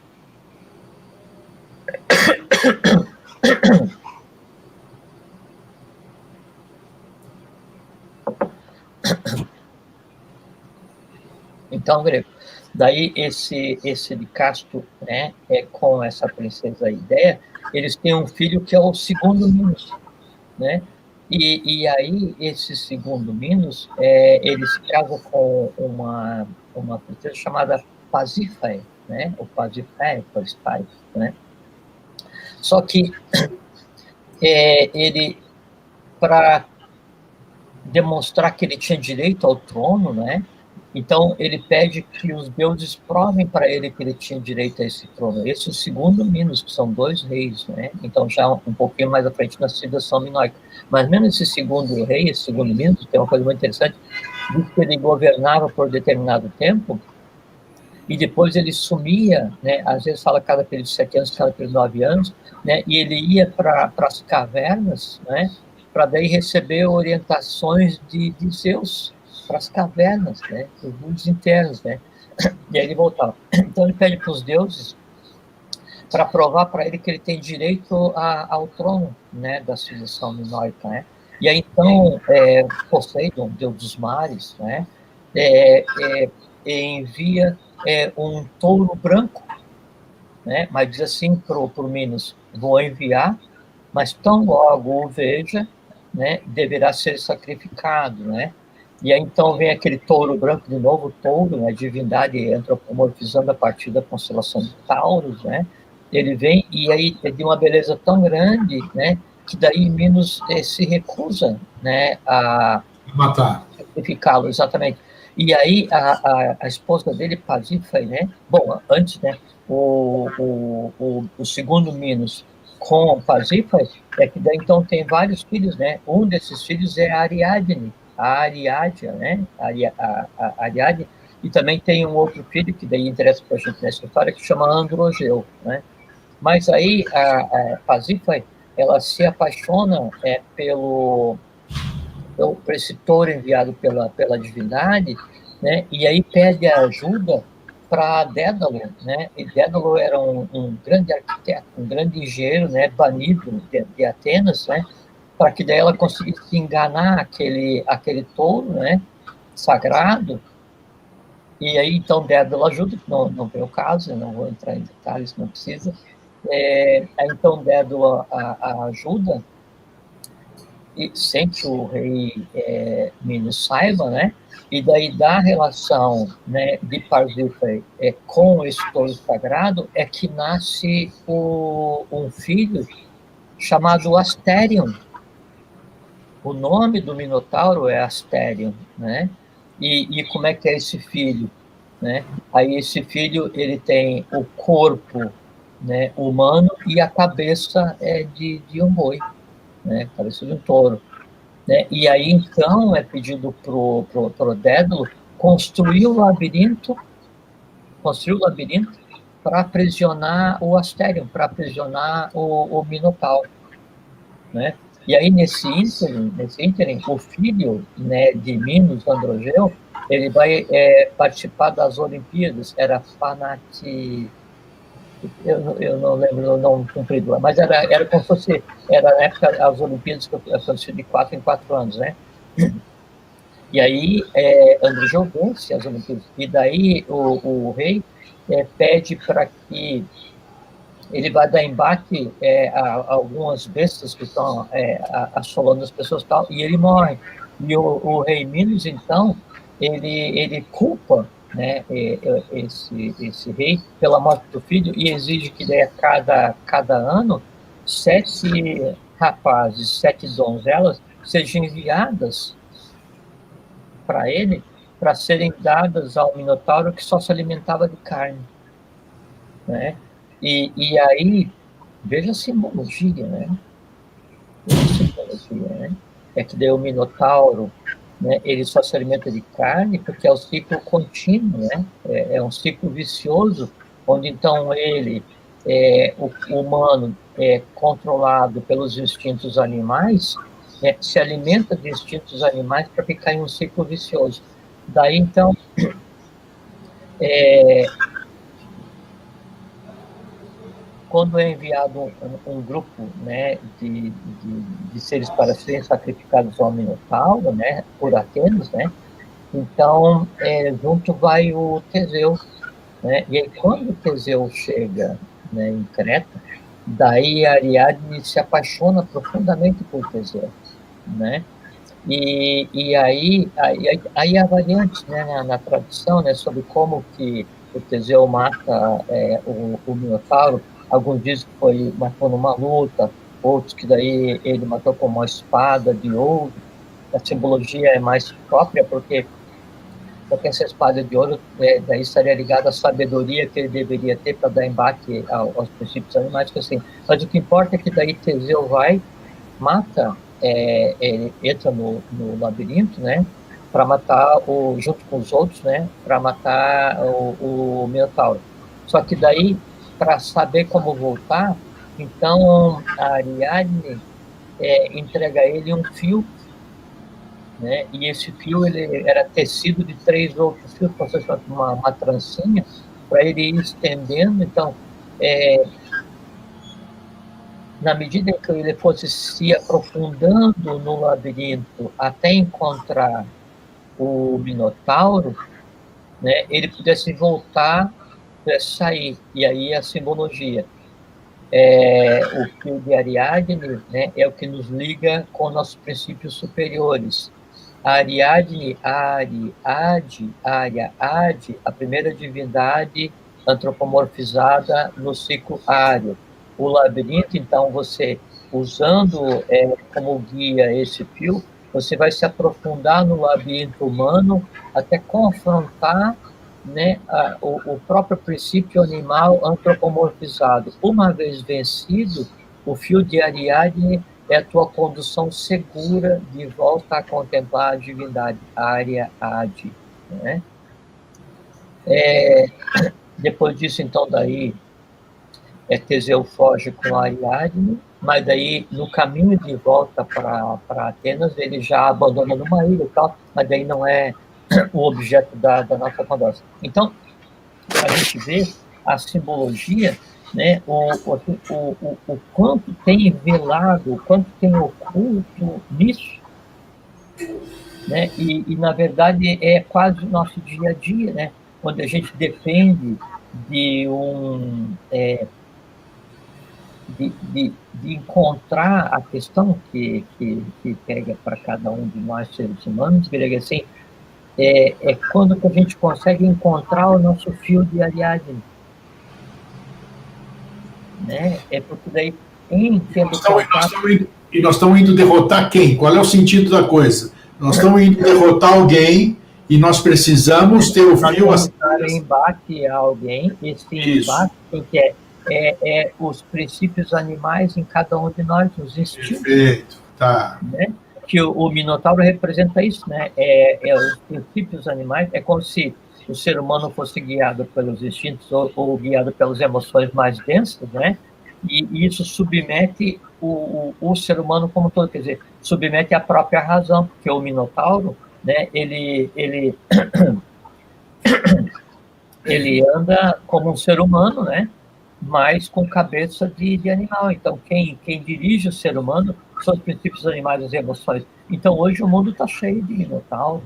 Então, Grego, daí esse Licasto, né, com essa princesa Ideia, eles têm um filho que é o segundo Minos, né? E aí esse segundo Minos, ele se casa com uma princesa chamada Pasífae, né? O Pasífae, né? Só que ele, para demonstrar que ele tinha direito ao trono, né? Então, ele pede que os deuses provem para ele que ele tinha direito a esse trono. Esse é o segundo Minos, que são 2 reis, né? Então, já um pouquinho mais à frente na civilização minoica. Mas mesmo esse segundo rei, esse segundo Minos, tem uma coisa muito interessante, diz que ele governava por determinado tempo e depois ele sumia, né? Às vezes fala cada período de 7 anos, cada período de 9 anos, né? E ele ia para as cavernas, né? Para daí receber orientações de Zeus, para as cavernas, né? Os mundos internos, né? E aí ele voltava. Então ele pede para os deuses para provar para ele que ele tem direito ao trono, né? Da civilização minoica, né? E aí então Poseidon, deus dos mares, né? envia um touro branco, né? Mas diz assim para o Minos: vou enviar, mas tão logo o veja, né, deverá ser sacrificado, né? E aí então vem aquele touro branco de novo, touro, né, divindade antropomorfizando a partir da constelação de Taurus, né? Ele vem e aí é de uma beleza tão grande, né, que daí Minos se recusa, né, a Matar. sacrificá-lo, exatamente. E aí a esposa dele, Pasífae, né? Bom, antes, né? O segundo Minos com Pasífae é que daí então tem vários filhos, né? Um desses filhos é a Ariadne, a Ariádia, né? A Ariadne, e também tem um outro filho que daí interessa para a gente nessa história que chama Androgeu, né? Mas aí a Pasífae, ela se apaixona por esse touro enviado pela divindade, né? E aí pede ajuda para Dédalo, né? E Dédalo era um grande arquiteto, um grande engenheiro, né? Banido de Atenas, né? Para que daí ela conseguisse enganar aquele touro, né? Sagrado. E aí então Dédalo ajuda, não vem o caso, eu não vou entrar em detalhes, não precisa. Aí então Dédalo a ajuda, e sem que o rei Minos saiba, né? E daí da relação, né, de Parsifal com esse touro sagrado é que nasce um filho chamado Asterion. O nome do Minotauro é Asterion, né? E como é que é esse filho, né? Aí esse filho ele tem o corpo, né, humano e a cabeça de um boi, né? Cabeça de um touro. Né? E aí, então, é pedido pro Dédalo construir o labirinto para aprisionar o Asterion, para aprisionar o Minotauro, né? E aí, nesse ínterim, o filho, né, de Minos, Androgeu, ele vai participar das Olimpíadas, era Fanati... Eu não lembro o nome comprido, mas era como se fosse, era na época as Olimpíadas que aconteciam de 4 em 4 anos, né? E aí Androgeu vence as Olimpíadas. E daí o rei pede para que ele vá dar embate a algumas bestas que estão assolando as pessoas e tal, e ele morre. E o rei Minos, então, ele culpa, né, esse rei pela morte do filho e exige que daí, cada ano 7 rapazes, 7 donzelas sejam enviadas para ele, para serem dadas ao Minotauro que só se alimentava de carne, né? E aí, veja a simbologia, né? É que daí o Minotauro, né, ele só se alimenta de carne porque é o ciclo contínuo, né? É um ciclo vicioso, onde então ele, o humano, controlado pelos instintos animais, se alimenta de instintos animais para ficar em um ciclo vicioso. Daí, então, quando é enviado um grupo, né, de seres para serem sacrificados ao Minotauro, né, por Atenas, né, então, junto vai o Teseu, né, e aí quando o Teseu chega, né, em Creta, daí a Ariadne se apaixona profundamente por Teseu, né, e aí há variantes, né, na tradição, né, sobre como que o Teseu mata o Minotauro. Alguns dizem que matou numa luta, outros que daí ele matou com uma espada de ouro. A simbologia é mais própria, porque essa espada de ouro daí estaria ligada à sabedoria que ele deveria ter para dar embate aos princípios animais, assim. Mas o que importa é que daí Teseu mata, ele entra no labirinto, né, para matar junto com os outros, né, para matar o Minotauro. Só que daí, para saber como voltar, então a Ariadne entrega a ele um fio, né, e esse fio ele era tecido de 3 outros fios, como se fosse uma trancinha, para ele ir estendendo. Então, na medida em que ele fosse se aprofundando no labirinto até encontrar o Minotauro, né, ele pudesse voltar, pudesse sair, e aí a simbologia. O fio de Ariadne, né, é o que nos liga com nossos princípios superiores. A Ariadne, Ari, Adi, Aria, Adi, a primeira divindade antropomorfizada no ciclo ário. O labirinto, então, você, usando como guia esse fio, você vai se aprofundar no labirinto humano até confrontar, né, o próprio princípio animal antropomorfizado. Uma vez vencido, o fio de Ariadne é a tua condução segura de volta a contemplar a divindade, Ária Adi, né? Depois disso, então, daí, Teseu foge com Ariadne, mas daí, no caminho de volta para Atenas, ele já abandona numa ilha e tal, mas daí não é o objeto da nossa conversa. Então, a gente vê a simbologia, né, o quanto tem velado, o quanto tem oculto nisso, né, e na verdade é quase o nosso dia a dia, né, onde a gente depende de de encontrar a questão que pega para cada um de nós seres humanos, Greg, assim, quando que a gente consegue encontrar o nosso fio de Ariadne, né? Porque daí, nós estamos indo derrotar quem? Qual é o sentido da coisa? Nós estamos indo derrotar alguém e nós precisamos ter o fio... embate a alguém, esse embate que os princípios animais em cada um de nós, os instintos. Perfeito, tá. Né? Que o Minotauro representa isso, né? Os princípios animais, é como se o ser humano fosse guiado pelos instintos ou guiado pelas emoções mais densas, né? E isso submete o ser humano como todo, quer dizer, submete a própria razão, porque o Minotauro, né? Ele anda como um ser humano, né? Mas com cabeça de animal. Então, quem dirige o ser humano são os princípios animais, as emoções. Então, hoje o mundo está cheio de Minotauro,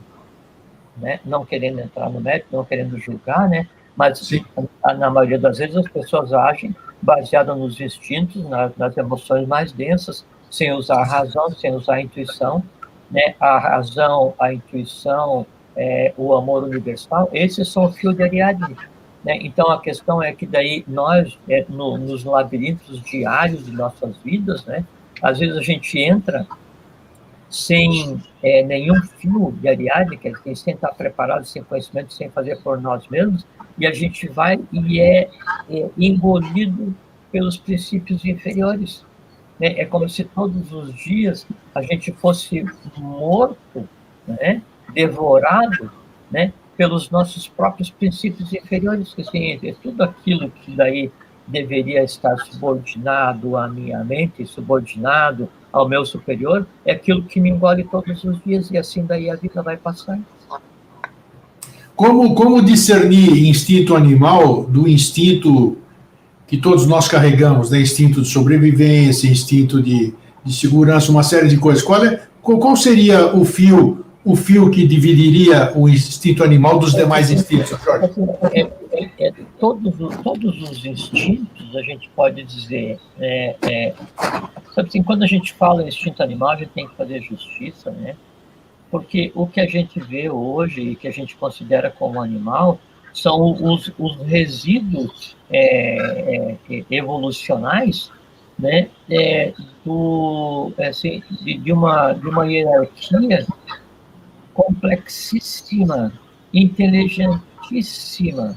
né? Não querendo entrar no mérito, não querendo julgar, né? Mas, na maioria das vezes, as pessoas agem baseadas nos instintos, nas emoções mais densas, sem usar a razão, sem usar a intuição, né? A razão, a intuição, o amor universal, esses são o fio de Ariadne. Né? Então, a questão é que daí nós, nos labirintos diários de nossas vidas, né, às vezes a gente entra sem nenhum fio de Ariadne, quer dizer, sem estar preparado, sem conhecimento, sem fazer por nós mesmos, e a gente vai e é engolido pelos princípios inferiores. Né? É como se todos os dias a gente fosse morto, né, devorado, né, pelos nossos próprios princípios inferiores, que assim, é tudo aquilo que daí deveria estar subordinado à minha mente, subordinado ao meu superior, é aquilo que me engole todos os dias, e assim daí a vida vai passando. Como discernir instinto animal do instinto que todos nós carregamos, né? Instinto de sobrevivência, instinto de segurança, uma série de coisas. Qual seria o fio que dividiria o instinto animal dos demais instintos, Jorge? Todos os instintos, a gente pode dizer, sabe assim, quando a gente fala em instinto animal, a gente tem que fazer justiça, né? Porque o que a gente vê hoje e que a gente considera como animal são os resíduos evolucionais, né, de uma hierarquia complexíssima, inteligentíssima,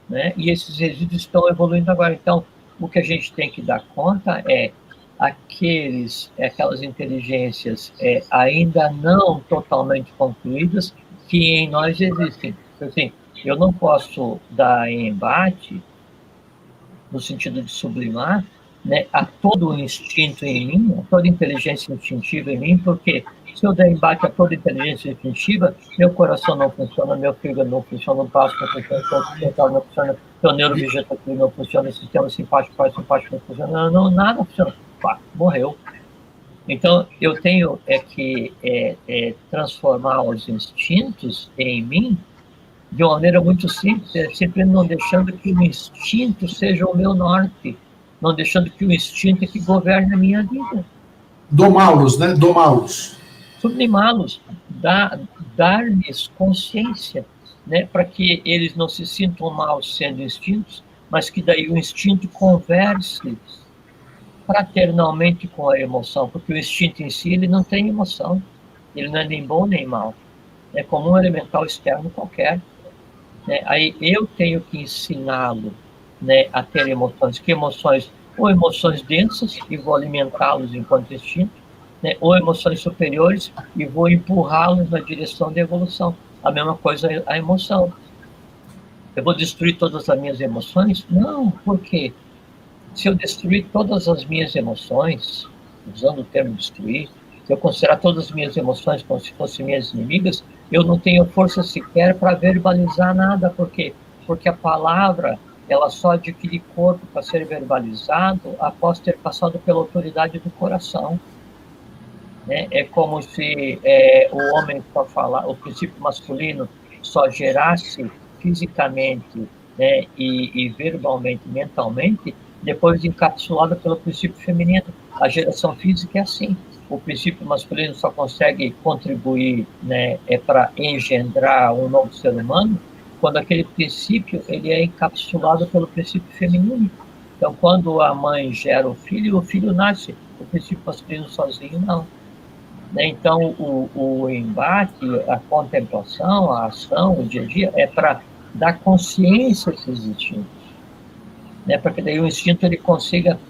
né? E esses resíduos estão evoluindo agora. Então, o que a gente tem que dar conta é aquelas inteligências ainda não totalmente concluídas que em nós existem. Assim, eu não posso dar embate no sentido de sublimar, né, a todo o instinto em mim, a toda inteligência instintiva em mim, porque se eu der embate a toda inteligência instintiva, meu coração não funciona, meu fígado não funciona, o baço não funciona, o mental não funciona, meu neurovegetativo não funciona, o sistema simpático, parasimpático não funciona, nada funciona. Pá, morreu. Então, eu tenho que transformar os instintos em mim de uma maneira muito simples, sempre não deixando que o instinto seja o meu norte, não deixando que o instinto é que governe a minha vida. Domá-los, né? Domá-los. Sublimá-los, dar-lhes consciência, né? Para que eles não se sintam mal sendo instintos, mas que daí o instinto converse fraternalmente com a emoção, porque o instinto em si ele não tem emoção, ele não é nem bom nem mal, é como um elemental externo qualquer. Né? Aí eu tenho que ensiná-lo, né, a ter emoções. Que emoções? Ou emoções densas, e vou alimentá-los enquanto instinto, né? Ou emoções superiores, e vou empurrá-los na direção da evolução. A mesma coisa a emoção. Eu vou destruir todas as minhas emoções? Não, por quê? Se eu destruir todas as minhas emoções, usando o termo destruir, se eu considerar todas as minhas emoções como se fossem minhas inimigas, eu não tenho força sequer para verbalizar nada. Por quê? Porque a palavra, ela só adquire corpo para ser verbalizado após ter passado pela autoridade do coração. Né? É como se o homem só falar, o princípio masculino só gerasse fisicamente, né, e verbalmente, mentalmente, depois encapsulada pelo princípio feminino. A geração física é assim. O princípio masculino só consegue contribuir, né, para engendrar um novo ser humano quando aquele princípio ele é encapsulado pelo princípio feminino. Então, quando a mãe gera o filho nasce. O princípio masculino sozinho, não. Então, o embate, a contemplação, a ação, o dia a dia, é para dar consciência a esses instintos, né? Para que daí o instinto ele consiga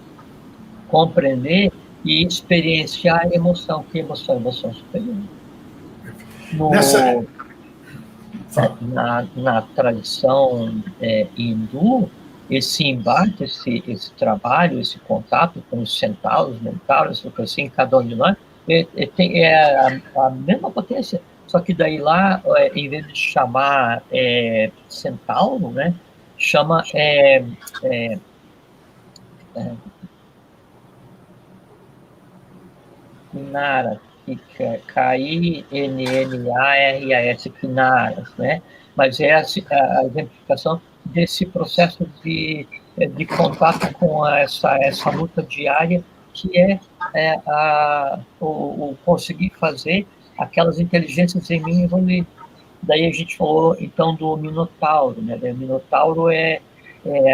compreender e experienciar a emoção. Que emoção? Emoção superior. Na tradição hindu, esse embate, esse trabalho, esse contato com os centauros, mentauros, assim, cada um de nós, é a mesma potência, só que daí lá, em vez de chamar centauro, né, chama Kinara, K-I-N-N-A-R-A-S, Kinaras, né? Mas é a exemplificação desse processo de contato com essa luta diária, que é o conseguir fazer aquelas inteligências em mim evoluir. Daí a gente falou, então, do Minotauro, né? O Minotauro é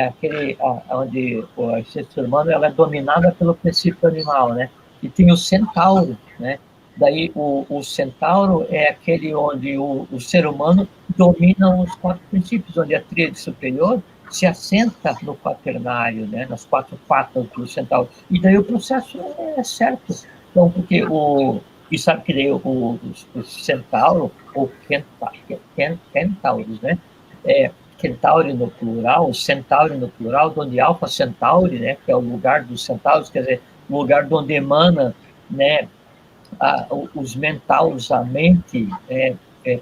aquele onde a essência humana ela é dominada pelo princípio animal, né? E tem o centauro, né? Daí o centauro é aquele onde o ser humano domina os 4 princípios, onde a tríade superior se assenta no quaternário, né? Nas 4 patas do centauro. E daí o processo é certo. Então, porque e sabe que daí o centauro, ou centauros, né? Centauri no plural, Centauri no plural, onde Alpha Centauri, né, que é o lugar dos centauros, quer dizer, o lugar de onde emana, né, os mentauros, a mente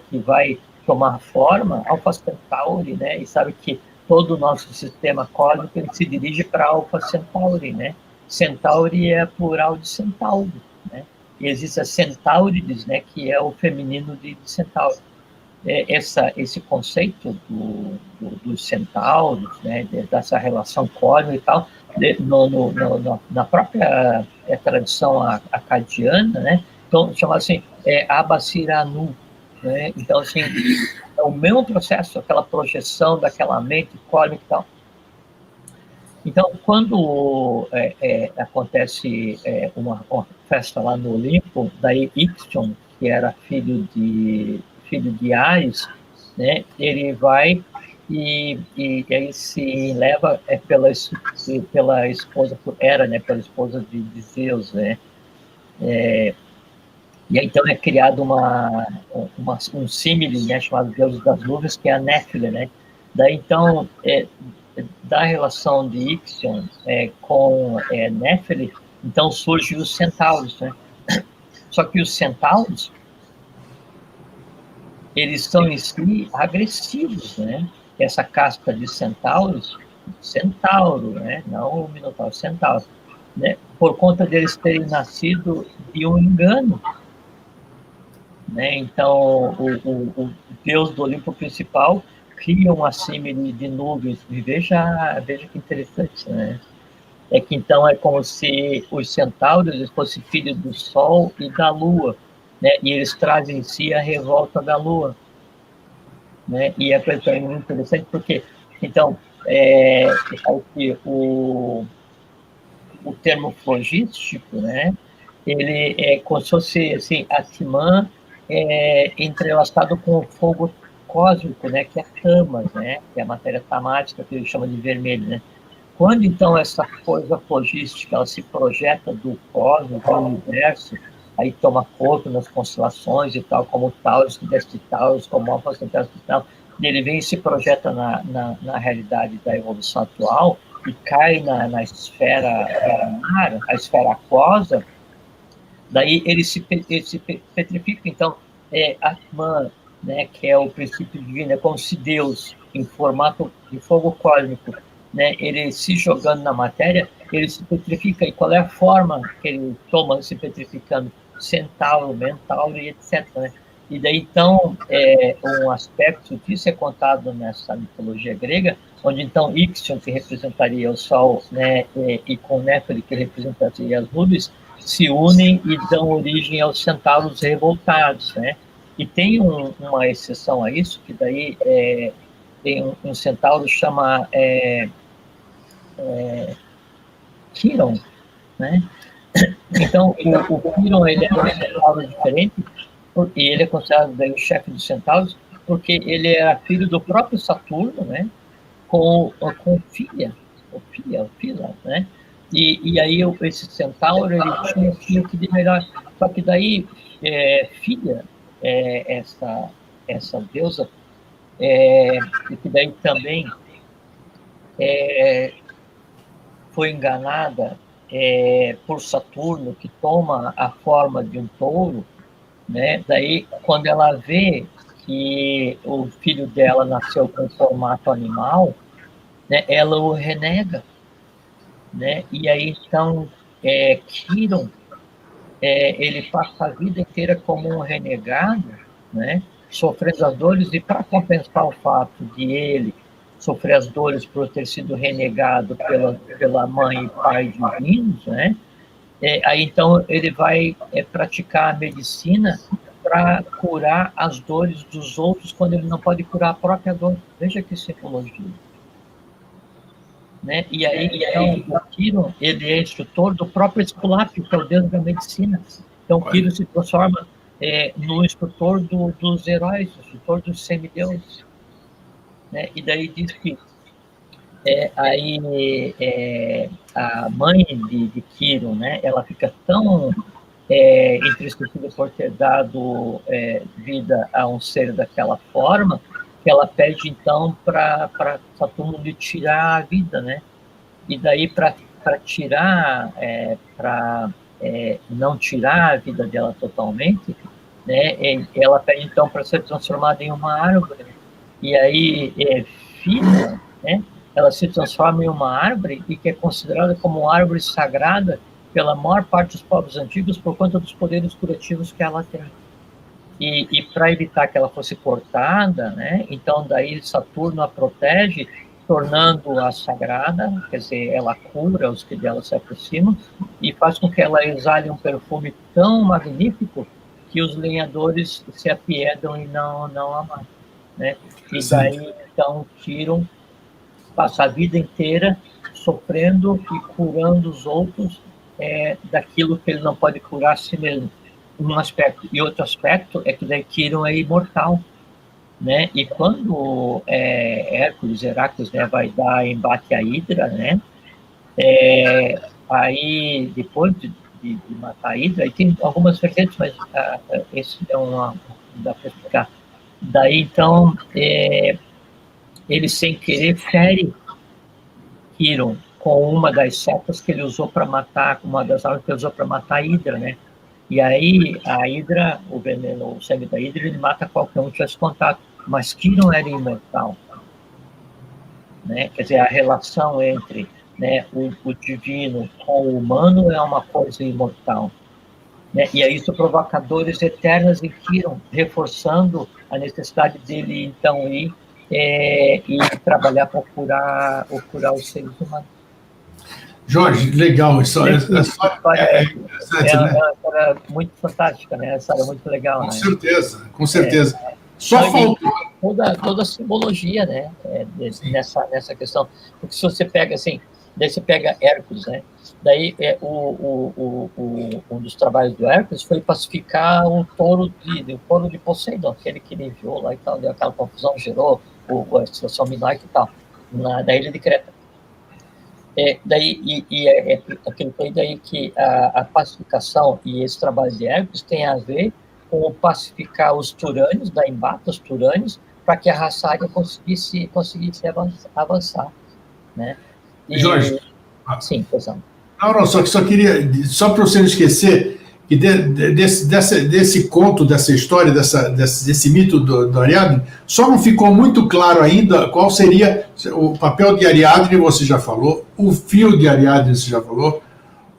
que vai tomar forma, Alpha Centauri, né, e sabe que todo o nosso sistema cósmico ele se dirige para Alpha Centauri, né? Centauri é plural de centauro, né? E existe a Centaurides, né, que é o feminino de centauro. Esse conceito dos centauros, né, dessa relação cósmica e tal, na própria tradição acadiana, né, então chama assim, Abaciranu, né, então assim, é o mesmo processo, aquela projeção daquela mente cósmica e tal. Então, quando acontece uma festa lá no Olimpo, daí Ixion, que era filho de Ares, né, ele vai e aí se leva pela esposa, né, pela esposa de Zeus, né, e aí, então é criado um símile, né, chamado Deus das Nuvens, que é a Néfile, né, daí então da relação de Ixion com Néfile, então surgem os centauros, né? Só que os centauros eles são em si agressivos, né? Essa casta de centauros, centauro, né? Não o minotauro, centauro, né? por conta deles terem nascido de um engano, né? Então, o deus do Olimpo principal cria uma símile de nuvens. E veja que interessante, né? É que então é como se os centauros fossem filhos do Sol e da Lua, né? E eles trazem em si a revolta da Lua, né? E é muito interessante porque, então, o termo flogístico, né? Ele é como se fosse assim, Atman entrelaçado com o fogo cósmico, né? Que é Tamas, né? Que é a matéria tamática que ele chama de vermelho, né? Quando, então, essa coisa logística ela se projeta do cosmos, do universo, aí toma corpo nas constelações e tal, como Taurus, que desce Taurus, como Alfa Centauri e tal, e ele vem e se projeta na realidade da evolução atual e cai na esfera planar, a esfera aquosa, daí ele se petrifica. Então, Atman, né, que é o princípio divino, é como se Deus, em formato de fogo cósmico, né, ele se jogando na matéria, ele se petrifica. E qual é a forma que ele toma se petrificando? Centauro, Mentauro e etc. Né? E daí, então, um aspecto disso é contado nessa mitologia grega, onde, então, Ixion, que representaria o Sol, né, e com Néferi, que representaria as nuvens, se unem e dão origem aos centauros revoltados, né? E tem uma exceção a isso, que daí tem um centauro que chama Quiron, né? Então, o Quiron, ele é um centauro diferente, e ele é considerado daí o chefe dos centauros, porque ele era filho do próprio Saturno, né? Com filha, né? E aí esse centauro, ele tinha o que de melhor. Só que daí, filha, essa deusa, e que daí também foi enganada por Saturno, que toma a forma de um touro, né? Daí, quando ela vê que o filho dela nasceu com formato animal, né, ela o renega, né? E aí, então, Quiron, ele passa a vida inteira como um renegado, né? Sofrendo as dores, e para compensar o fato de ele sofrer as dores por ter sido renegado pela mãe e pai divinos, né? Aí, então, ele vai praticar a medicina para curar as dores dos outros quando ele não pode curar a própria dor. Veja que simbologia. Né? E aí, então, o Quiron, ele é instrutor do próprio Esculápio, que é o deus da medicina. Então, o Quiron se transforma no instrutor dos heróis, instrutor dos semideuses. Né? E daí diz que a mãe de Quiron, né, ela fica tão entristecida por ter dado vida a um ser daquela forma, que ela pede, então, para Saturno lhe tirar a vida, né? E daí, para tirar, para não tirar a vida dela totalmente, né, ela pede, então, para ser transformada em uma árvore. E aí, filha, né, ela se transforma em uma árvore e que é considerada como uma árvore sagrada pela maior parte dos povos antigos por conta dos poderes curativos que ela tem. E para evitar que ela fosse cortada, né, então daí Saturno a protege, tornando-a sagrada, quer dizer, ela cura os que dela se aproximam e faz com que ela exale um perfume tão magnífico que os lenhadores se apiedam e não a matam, né? E daí, então, Quiron passa a vida inteira sofrendo e curando os outros daquilo que ele não pode curar a si mesmo. Um aspecto. E outro aspecto é que daí Quiron é imortal, né? E quando Heracles, né, vai dar embate à Hidra, né? Aí, depois de matar a Hidra, aí tem algumas vertentes, mas esse não dá para explicar. Daí, então, ele, sem querer, fere Quiron com uma das setas que ele usou para matar, uma das armas que ele usou para matar a Hidra, né? E aí, a Hidra, o veneno, o sangue da Hidra, ele mata qualquer um que tivesse contato. Mas Quiron era imortal, né? Quer dizer, a relação entre né, o divino com o humano é uma coisa imortal. Né? E aí isso provoca dores eternas em Kiron, reforçando a necessidade dele, então, ir e trabalhar para curar os seres humanos. Jorge, legal. Essa história é interessante, né? Uma história muito fantástica, né? Essa história é muito legal. Com né? certeza, com certeza. Só então, faltou... Toda a simbologia, né? Nessa questão. Porque se você pega, assim, daí você pega Hércules, né? Daí um dos trabalhos do Hércules foi pacificar o touro de Poseidon, aquele que ele enviou lá e tal, deu aquela confusão, gerou a situação minaica e tal, da ilha de Creta. Aquilo foi daí que a pacificação e esse trabalho de Hércules tem a ver com pacificar os turânios, dar embate aos turânios, para que a raça ária conseguisse avançar. Né? Jorge. Sim, pessoal. Não, só queria, só para você não esquecer, que desse conto, dessa história, desse mito do Ariadne, só não ficou muito claro ainda qual seria o papel de Ariadne, você já falou, o fio de Ariadne, você já falou,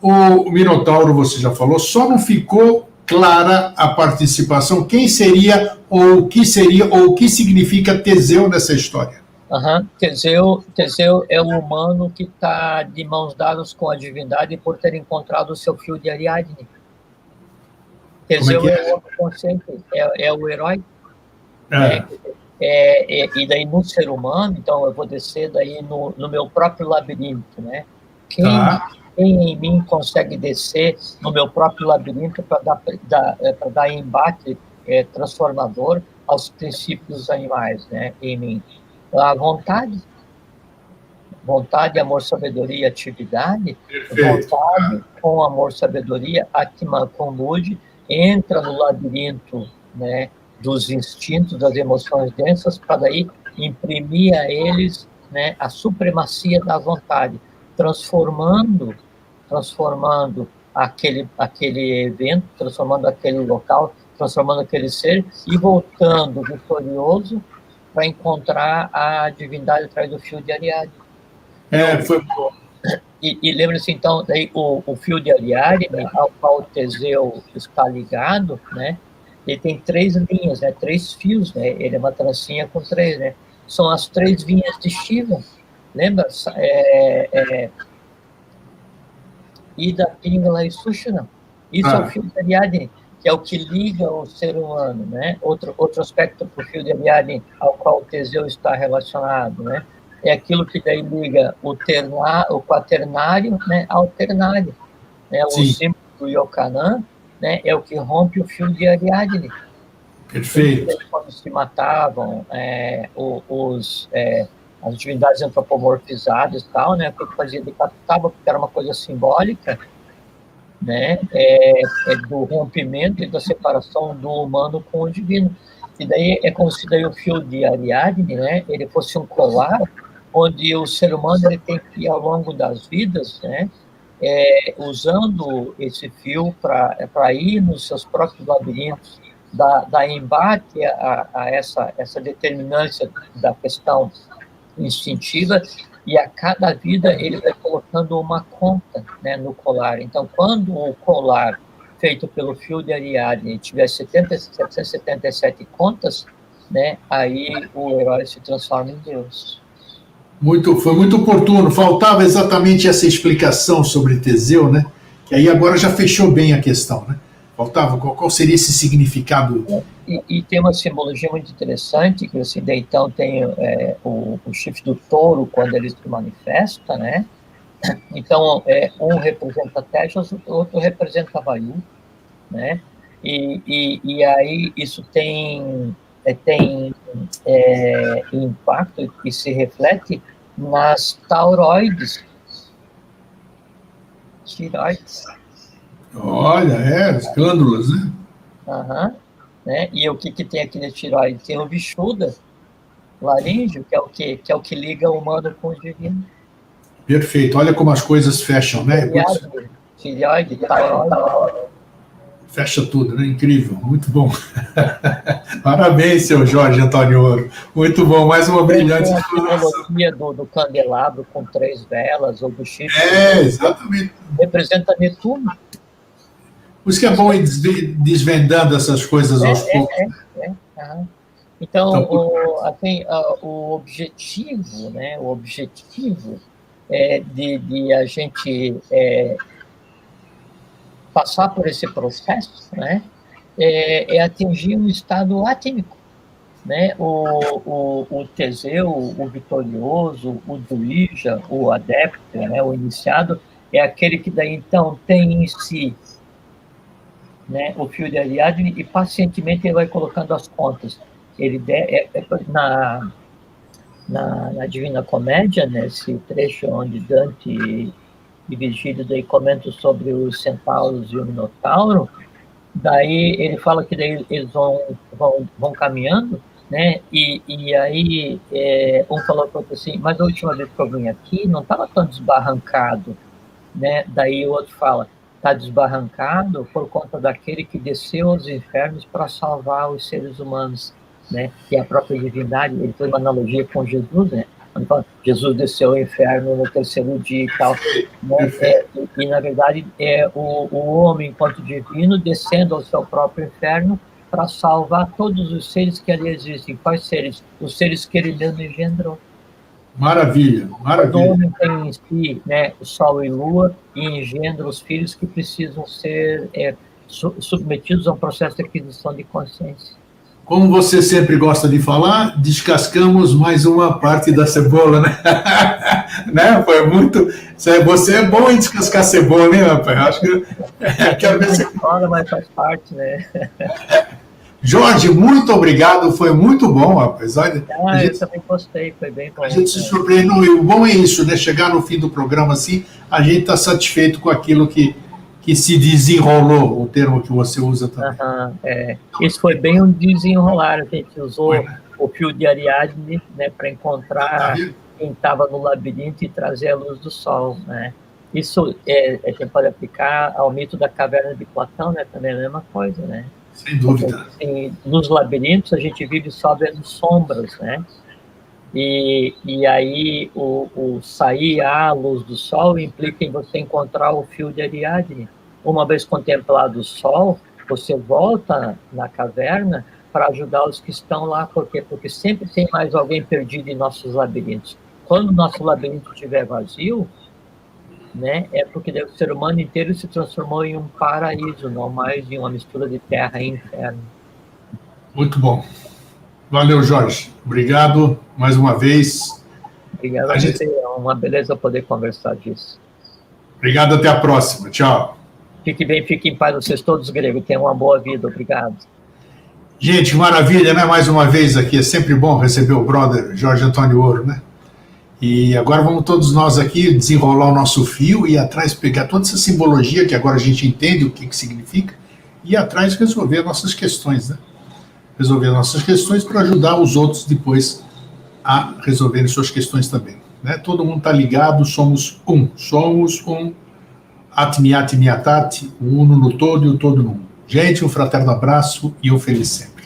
o Minotauro, você já falou, só não ficou clara a participação, quem seria, ou o que significa Teseu nessa história. Teseu é o humano que está de mãos dadas com a divindade por ter encontrado o seu fio de Ariadne. Teseu é o homem consciente, é o herói. E daí no ser humano, então eu vou descer daí no meu próprio labirinto, né? Quem em mim consegue descer no meu próprio labirinto para dar embate transformador aos princípios dos animais, né? Em mim. A vontade, amor, sabedoria e atividade. Perfeito. Vontade com amor, sabedoria, Atman com Lud, entra no labirinto, né, dos instintos, das emoções densas, para daí imprimir a eles, né, a supremacia da vontade, transformando aquele evento, transformando aquele local, transformando aquele ser e voltando vitorioso para encontrar a divindade atrás do fio de Ariadne. Foi bom. E lembra-se, então, daí, o fio de Ariadne, ao qual Teseu está ligado, né? Ele tem 3 linhas, né? 3 fios, né? Ele é uma trancinha com 3, né? São as 3 vinhas de Shiva. Lembra? Ida, Pingala e Sushana. Isso é o fio de Ariadne, que é o que liga o ser humano, né? Outro aspecto para o fio de Ariadne ao qual Teseu está relacionado, né? É aquilo que daí liga o quaternário, né, ao ternário. Né? O símbolo do Yokanan, né, é o que rompe o fio de Ariadne. Perfeito. Quando se matavam as divindades antropomorfizadas e tal, né, o que fazia? Decapitava, porque era uma coisa simbólica, né, do rompimento e da separação do humano com o divino. E daí é como se daí o fio de Ariadne, né, ele fosse um colar onde o ser humano ele tem que ir ao longo das vidas, né, usando esse fio para ir nos seus próprios labirintos, dar embate a essa determinância da questão instintiva, e a cada vida ele vai colocando uma conta, né, no colar. Então, quando o colar feito pelo fio de Ariadne tiver 777 contas, né, aí o herói se transforma em Deus. Foi muito oportuno. Faltava exatamente essa explicação sobre Teseu, né? Que aí agora já fechou bem a questão, né? Faltava qual seria esse significado. E tem uma simbologia muito interessante, que assim, então tem o chifre do touro quando ele se manifesta, né? Então, um representa Tejas, o outro representa Vayu, né? E aí isso tem impacto e se reflete nas tauroides. Tiroides. Olha, as glândulas, né? Né? E o que tem aqui na tiroide? Tem o Vishuddha laríngeo, que é o que liga o humano com o divino. Perfeito. Olha como as coisas fecham, né? Tireoide, tauroide. Fecha tudo, né? Incrível, muito bom. Parabéns, seu Jorge Antônio Ouro. Muito bom, mais uma brilhante a simbologia do candelabro com 3 velas, ou do chifre. Exatamente. Representa Netuno. Por isso que é bom ir desvendando essas coisas aos poucos. Então, o objetivo, né? O objetivo de a gente passar por esse processo, né? É atingir um estado átmico, né? O Teseu, o vitorioso, o Duija, o adepto, né? O iniciado, é aquele que daí então tem em si, né, o fio de Ariadne, e pacientemente ele vai colocando as contas. Ele na Divina Comédia, nesse trecho onde Dante e Virgílio daí comentam sobre os centauros e o Minotauro, daí ele fala que daí eles vão caminhando, né, e aí um falou para outro assim, mas a última vez que eu vim aqui não estava tão desbarrancado, né, daí o outro fala, está desbarrancado por conta daquele que desceu aos infernos para salvar os seres humanos, né? E a própria divindade, ele fez uma analogia com Jesus, né? Jesus desceu ao inferno no 3º dia e tal, né? E na verdade é o homem enquanto divino descendo ao seu próprio inferno para salvar todos os seres que ali existem. Quais seres? Os seres que ele mesmo engendrou. Maravilha, maravilha. O homem tem em si, né, o Sol e Lua, e engendra os filhos que precisam ser submetidos a um processo de aquisição de consciência. Como você sempre gosta de falar, descascamos mais uma parte da cebola, né? Né? Foi muito... Você é bom em descascar cebola, né, rapaz? Acho que... Quero ver se... Mas faz parte, né? Jorge, muito obrigado, foi muito bom, apesar de... Eu também gostei, foi bem bom. A gente se surpreendeu, e o bom é isso, né? Chegar no fim do programa assim, a gente está satisfeito com aquilo que se desenrolou, o termo que você usa também. Isso foi bem um desenrolar, a gente usou o fio de Ariadne, né, para encontrar quem estava no labirinto e trazer a luz do sol, né? Isso a gente pode aplicar ao mito da caverna de Platão, né? Também é a mesma coisa, né? Sem dúvida. Porque, assim, nos labirintos a gente vive só vendo sombras, né? E aí o sair à luz do sol implica em você encontrar o fio de Ariadne. Uma vez contemplado o sol, você volta na caverna para ajudar os que estão lá. Por quê? Porque sempre tem mais alguém perdido em nossos labirintos. Quando o nosso labirinto estiver vazio, né, é porque o ser humano inteiro se transformou em um paraíso, não mais em uma mistura de terra e inferno. Muito bom. Valeu, Jorge. Obrigado mais uma vez. Obrigado a você. É uma beleza poder conversar disso. Obrigado, até a próxima. Tchau. Fique bem, fique em paz, vocês todos gregos. Tenham uma boa vida. Obrigado. Gente, maravilha, né? Mais uma vez aqui. É sempre bom receber o brother Jorge Antônio Ouro, né? E agora vamos todos nós aqui desenrolar o nosso fio e ir atrás, pegar toda essa simbologia que agora a gente entende o que significa e ir atrás resolver nossas questões, né? Resolver nossas questões para ajudar os outros depois a resolverem suas questões também, né? Todo mundo está ligado, somos um. Atmi Atmi Atati, o uno no todo e o todo no um. Gente, um fraterno abraço e um feliz sempre.